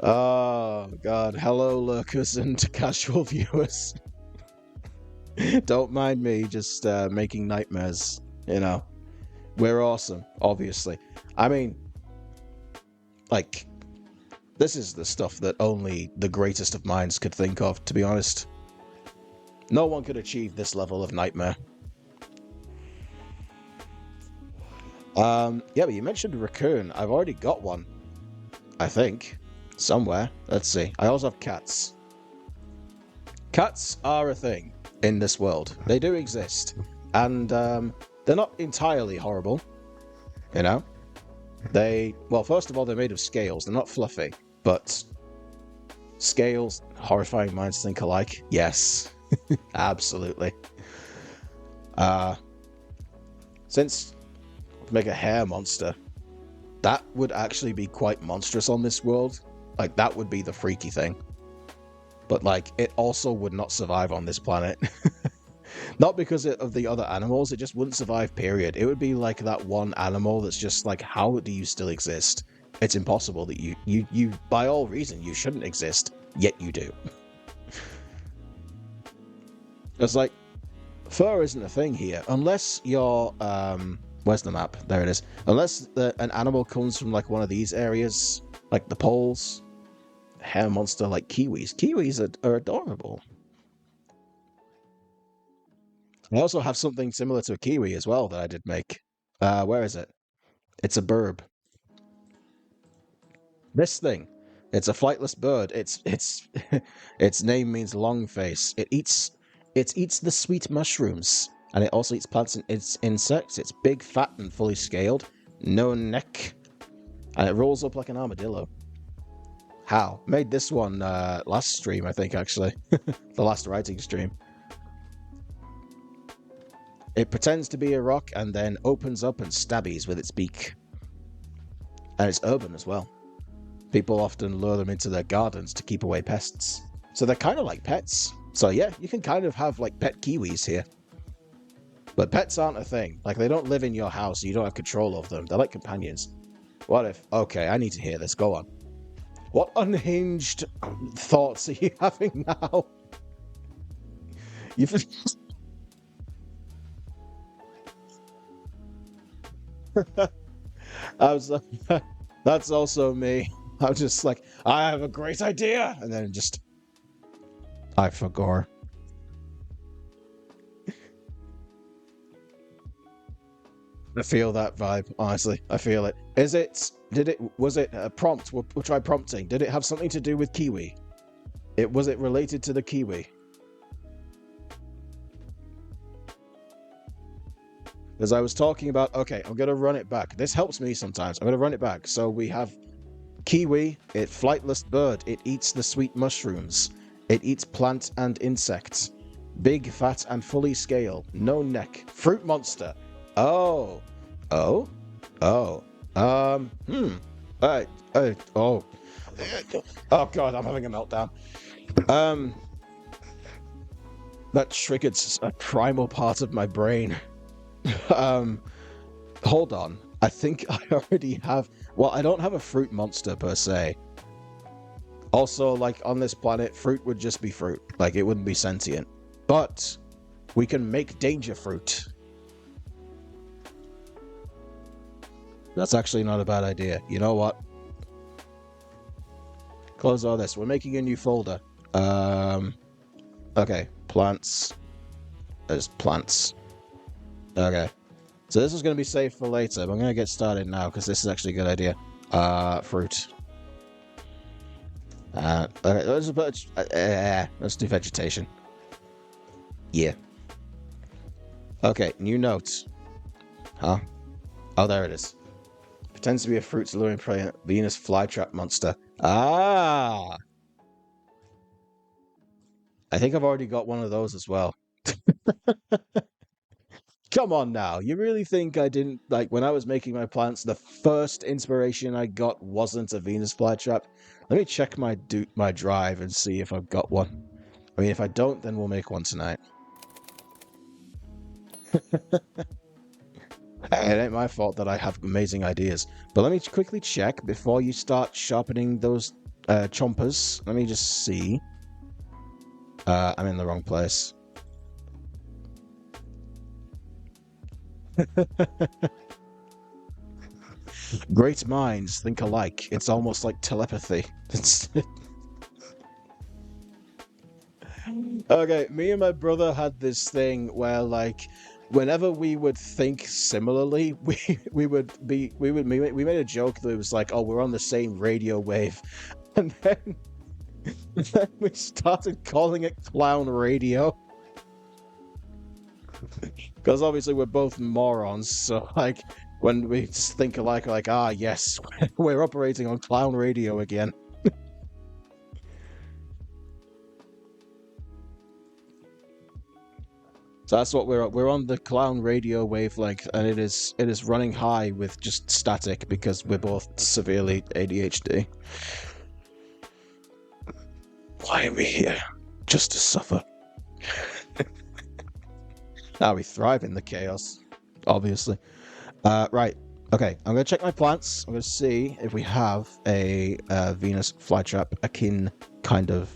Oh god. Hello lurkers and casual viewers. Don't mind me just making nightmares, you know. We're awesome, obviously. I mean, like, this is the stuff that only the greatest of minds could think of, to be honest. No one could achieve this level of nightmare. Yeah, but you mentioned raccoon. I've already got one, I think. Somewhere. Let's see. I also have cats. Cats are a thing in this world. They do exist. And they're not entirely horrible, you know? Well, first of all, they're made of scales. They're not fluffy, but scales, horrifying minds think alike. Yes, absolutely. Since make a hair monster, that would actually be quite monstrous on this world. Like, that would be the freaky thing. But, like, it also would not survive on this planet. Not because of the other animals, it just wouldn't survive, period. It would be like that one animal that's just like, how do you still exist? It's impossible that you by all reason, you shouldn't exist, yet you do. It's like, fur isn't a thing here, unless you're, where's the map? There it is. Unless an animal comes from like one of these areas, like the poles, hair monster like kiwis. Kiwis are adorable. I also have something similar to a kiwi as well that I did make. Where is it? It's a burb. This thing. It's a flightless bird. Its name means long face. It eats the sweet mushrooms, and it also eats plants and its insects. It's big, fat, and fully scaled. No neck, and it rolls up like an armadillo. How? Made this one last stream, I think, actually. The last writing stream. It pretends to be a rock and then opens up and stabbies with its beak. And it's urban as well. People often lure them into their gardens to keep away pests. So they're kind of like pets. So yeah, you can kind of have like pet kiwis here. But pets aren't a thing. Like, they don't live in your house, so you don't have control of them. They're like companions. What if... Okay, I need to hear this. Go on. What unhinged thoughts are you having now? You've... I was like, that's also me. I was just like, I have a great idea, and then just I forgot. I feel that vibe, honestly. I feel it. Was it a prompt? We'll try prompting. Did it have something to do with kiwi? Was it related to the kiwi? As I was talking about, okay, I'm going to run it back. This helps me sometimes. I'm going to run it back. So we have kiwi, flightless bird. It eats the sweet mushrooms. It eats plant and insects. Big, fat, and fully scale. No neck. Fruit monster. Oh. Oh. Oh. Alright. Oh. Oh god, I'm having a meltdown. That triggered a primal part of my brain. Hold on. I think I already have... Well, I don't have a fruit monster per se. Also, like, on this planet, fruit would just be fruit. Like, it wouldn't be sentient. But we can make danger fruit. That's actually not a bad idea. You know what? Close all this. We're making a new folder. Okay. Plants. There's plants. Okay. So this is going to be saved for later, but I'm going to get started now because this is actually a good idea. Fruit. Okay, let's do vegetation. Yeah. Okay, new notes. Huh? Oh, there it is. Pretends to be a fruit's luring prey, Venus flytrap monster. Ah! I think I've already got one of those as well. Come on now. You really think I didn't, like, when I was making my plants, the first inspiration I got wasn't a Venus flytrap? Let me check my drive and see if I've got one. I mean, if I don't, then we'll make one tonight. It ain't my fault that I have amazing ideas. But let me quickly check before you start sharpening those chompers. Let me just see. I'm in the wrong place. Great minds think alike. It's almost like telepathy. Okay, me and my brother had this thing where, like, whenever we would think similarly, we made a joke that it was like, oh, we're on the same radio wave, and then we started calling it clown radio. Because obviously we're both morons, so like when we think alike, we're like, ah, yes, we're operating on clown radio again. So that's what we're on the clown radio wavelength, and it is running high with just static because we're both severely ADHD. Why are we here? Just to suffer. Now we thrive in the chaos, obviously. Right. Okay, I'm going to check my plants. I'm going to see if we have a Venus flytrap akin kind of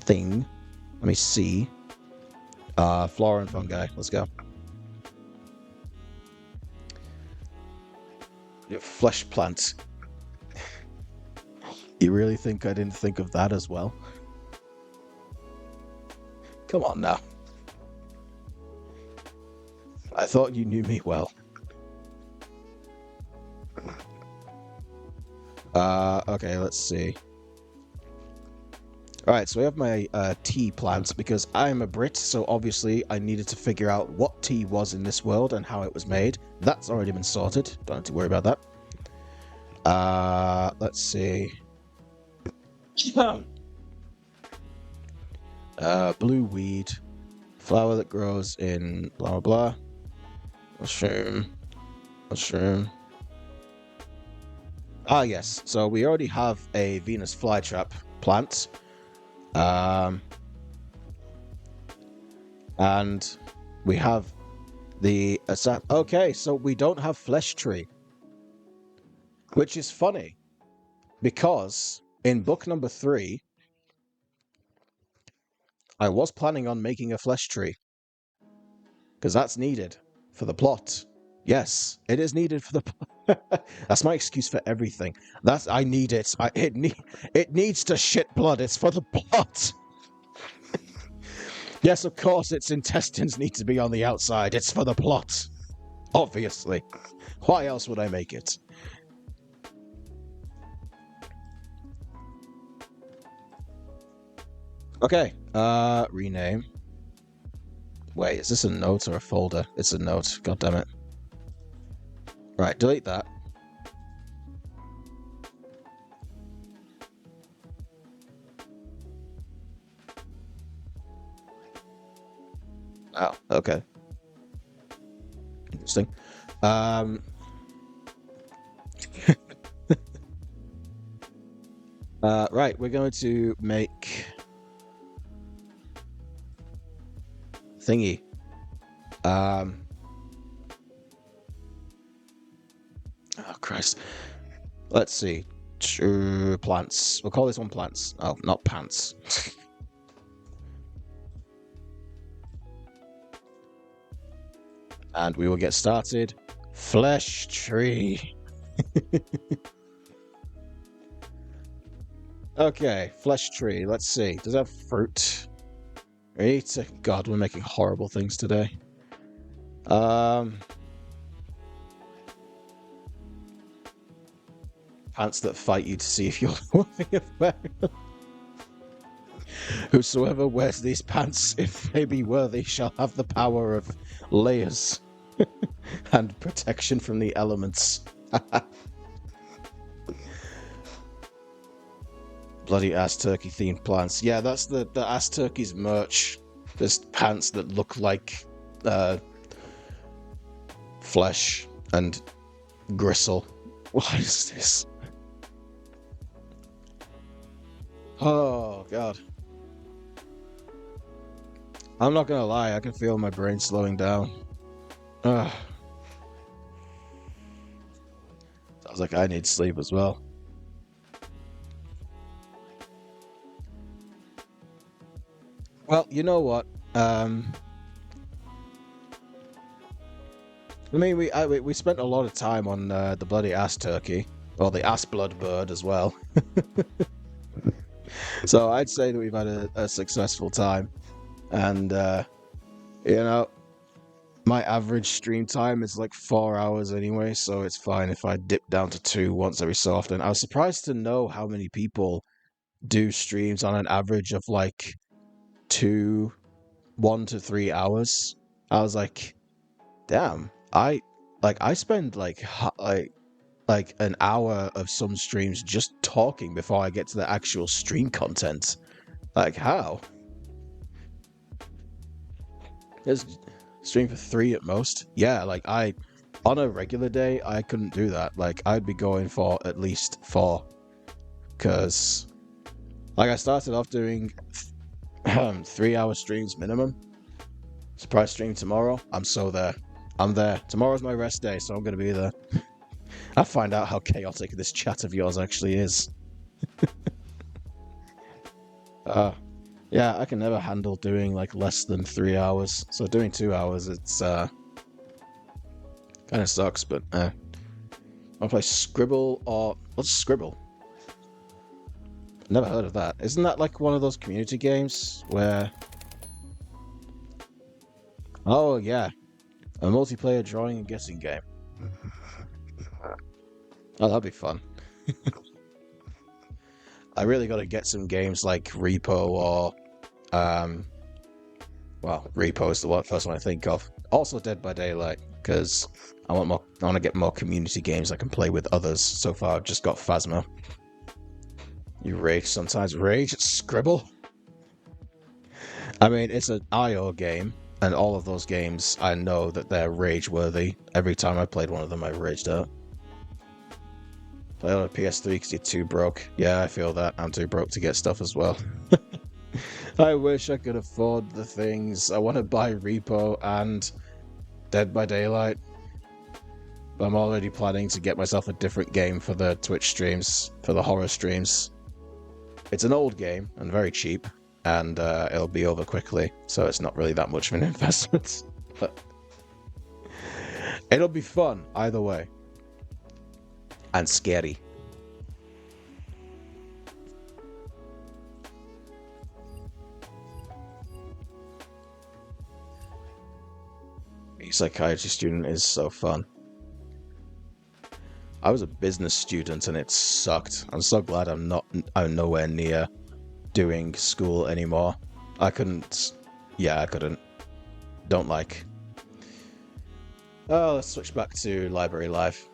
thing. Let me see. Flora and fungi. Let's go. Flesh plant. You really think I didn't think of that as well? Come on now. I thought you knew me well. Okay, let's see. Alright, so we have my tea plants because I'm a Brit, so obviously I needed to figure out what tea was in this world and how it was made. That's already been sorted. Don't have to worry about that. Let's see. Blue weed. Flower that grows in blah blah blah. Mushroom. Ah, yes. So we already have a Venus flytrap plant. And we have the okay, so we don't have flesh tree. Which is funny. Because in book number 3, I was planning on making a flesh tree. Because that's needed for the plot. Yes, it is needed for the plot. That's my excuse for everything. I need it. It needs to shit blood. It's for the plot. Yes, of course, its intestines need to be on the outside. It's for the plot. Obviously. Why else would I make it? Okay, rename. Wait, is this a note or a folder? It's a note. God damn it. Right, delete that. Oh, okay. Interesting. Right, we're going to make thingy. Oh Christ. Let's see. Plants. We'll call this one plants. Oh, not pants. And we will get started. Flesh tree. Okay, flesh tree. Let's see. Does it have fruit? Right. God, we're making horrible things today. Pants that fight you to see if you're worthy of wearing them. Whosoever wears these pants, if they be worthy, shall have the power of layers and protection from the elements. Bloody ass turkey themed plants. Yeah, that's the ass turkey's merch. There's pants that look like flesh and gristle. What is this? Oh god. I'm not gonna lie, I can feel my brain slowing down. Ugh. Sounds like I need sleep as well. Well, you know what? I mean, we spent a lot of time on the bloody ass turkey, or the ass blood bird as well. So I'd say that we've had a successful time, and you know, my average stream time is like 4 hours anyway, so it's fine if I dip down to 2 once every so often. I was surprised to know how many people do streams on an average of like 1 to 3 hours. I was like, damn, I spend like an hour of some streams just talking before I get to the actual stream content. Like how? It's stream for 3 at most. Yeah, like on a regular day I couldn't do that. Like I'd be going for at least 4, because like I started off doing 3-hour streams minimum. Surprise stream tomorrow. I'm so there. I'm there. Tomorrow's my rest day, so I'm gonna be there. I find out how chaotic this chat of yours actually is. Yeah, I can never handle doing like less than 3 hours. So doing 2 hours, it's kind of sucks. But I'll play Scribble, or what's Scribble? Never heard of that. Isn't that like one of those community games where? Oh yeah, a multiplayer drawing and guessing game. Oh, that'd be fun. I really got to get some games like Repo or, well, Repo is the first one I think of. Also Dead by Daylight, because I want to get more community games I can play with others. So far, I've just got Phasma. You rage sometimes. Rage at Scribble? I mean, it's an IO game, and all of those games, I know that they're rage-worthy. Every time I played one of them, I raged out. Play on a PS3 because you're too broke. Yeah, I feel that. I'm too broke to get stuff as well. I wish I could afford the things. I want to buy Repo and Dead by Daylight. But I'm already planning to get myself a different game for the Twitch streams, for the horror streams. It's an old game and very cheap, and it'll be over quickly, so it's not really that much of an investment. But it'll be fun either way. And scary. Being a psychiatry student is so fun. I was a business student and it sucked. I'm so glad I'm nowhere near doing school anymore. I couldn't. Yeah, I couldn't. Don't like. Oh, let's switch back to library life.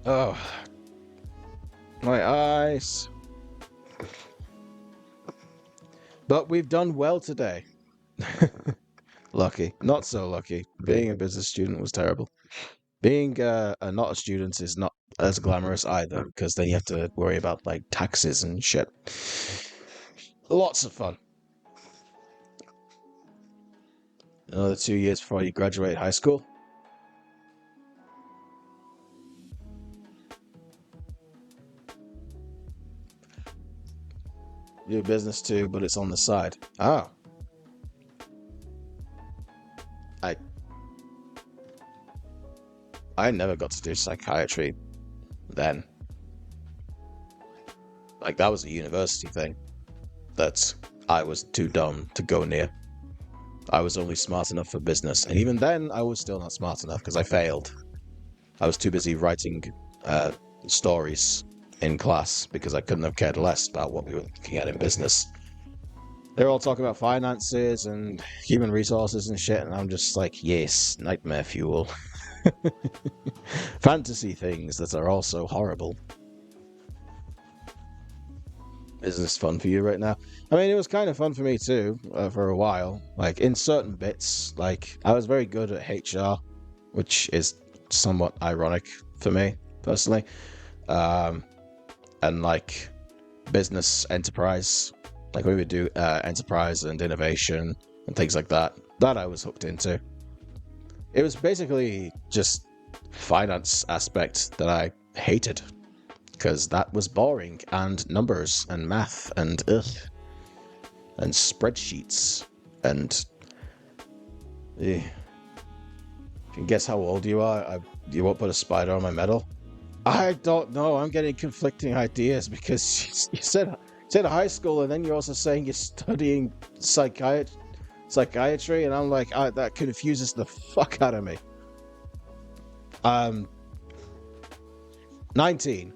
Oh, my eyes. But we've done well today. Lucky. Not so lucky. Being a business student was terrible. Being not a student is not as glamorous either, because then you have to worry about like taxes and shit. Lots of fun. Another 2 years before you graduate high school. You do business too, but it's on the side. Oh. I never got to do psychiatry then. Like, that was a university thing that I was too dumb to go near. I was only smart enough for business, and even then I was still not smart enough because I failed. I was too busy writing stories in class because I couldn't have cared less about what we were looking at in business. They're all talking about finances and human resources and shit, and I'm just like, yes, nightmare fuel. Fantasy things that are also horrible. Isn't this fun for you right now? I mean, it was kind of fun for me too, for a while. Like, in certain bits, like, I was very good at HR, which is somewhat ironic for me, personally. Um, and, like, business enterprise. Like, we would do enterprise and innovation and things like that. That I was hooked into. It was basically just finance aspect that I hated, because that was boring, and numbers and math and spreadsheets and you can guess how old you are. You won't put a spider on my medal. I don't know. I'm getting conflicting ideas because you said high school, and then you're also saying you're studying psychiatry, and I'm like, that confuses the fuck out of me. 19.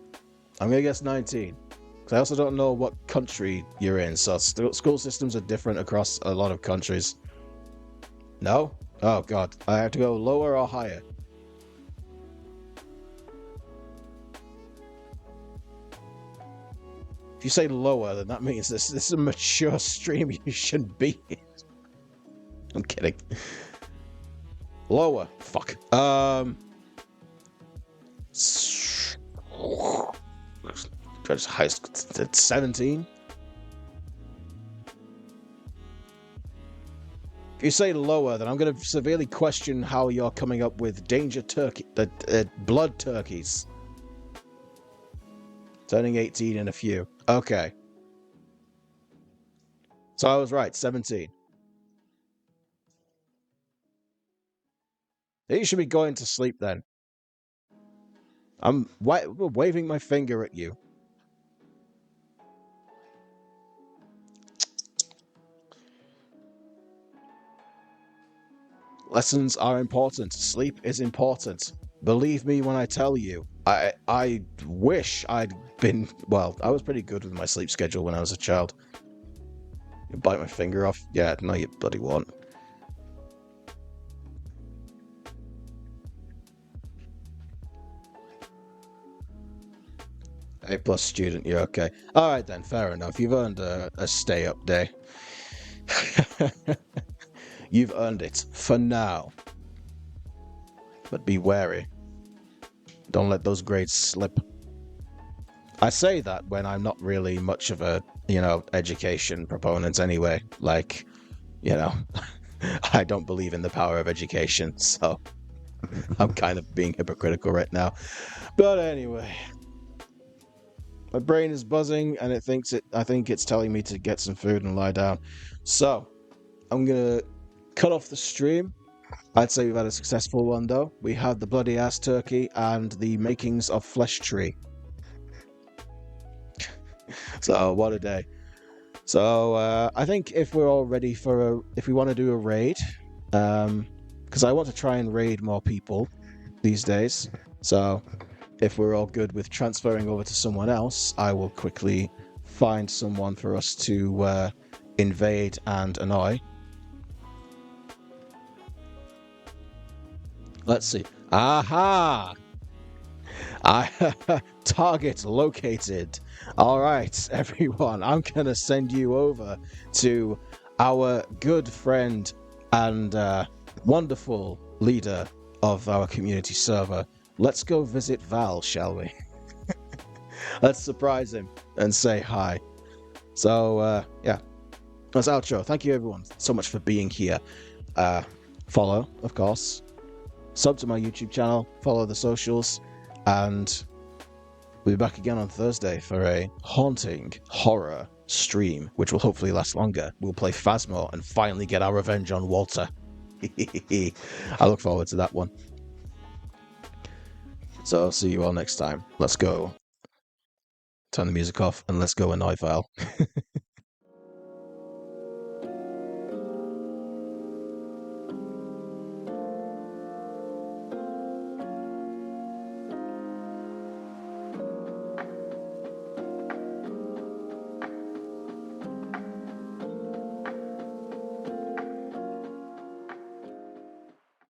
I'm gonna guess 19. Because I also don't know what country you're in, so school systems are different across a lot of countries. No? Oh god. I have to go lower or higher? If you say lower, then that means this is a mature stream you shouldn't be in. I'm kidding. Lower. Fuck. High school. 17. If you say lower, then I'm going to severely question how you're coming up with blood turkeys. Turning 18 in a few. Okay. So I was right, 17. You should be going to sleep then. I'm waving my finger at you. Lessons are important. Sleep is important. Believe me when I tell you. I wish I'd been... Well, I was pretty good with my sleep schedule when I was a child. You bite my finger off? Yeah, no you bloody won't. A+ student, you're okay. Alright then, fair enough. You've earned a stay-up day. You've earned it. For now. But be wary. Don't let those grades slip. I say that when I'm not really much of a, education proponent anyway. Like, I don't believe in the power of education, so I'm kind of being hypocritical right now. But anyway, my brain is buzzing and I think it's telling me to get some food and lie down. So, I'm gonna cut off the stream. I'd say we've had a successful one though. We had the bloody ass turkey and the makings of flesh tree. So what a day. So I think if we're all ready if we want to do a raid, because I want to try and raid more people these days. So if we're all good with transferring over to someone else, I will quickly find someone for us to invade and annoy. Let's see. Aha! Target located. All right, everyone. I'm going to send you over to our good friend and wonderful leader of our community server. Let's go visit Val, shall we? Let's surprise him and say hi. So, yeah. That's outro. Thank you, everyone, so much for being here. Follow, of course. Sub to my YouTube channel. Follow the socials. And we'll be back again on Thursday for a haunting horror stream, which will hopefully last longer. We'll play Phasmo and finally get our revenge on Walter. I look forward to that one. So I'll see you all next time. Let's go. Turn the music off and let's go annoy Val.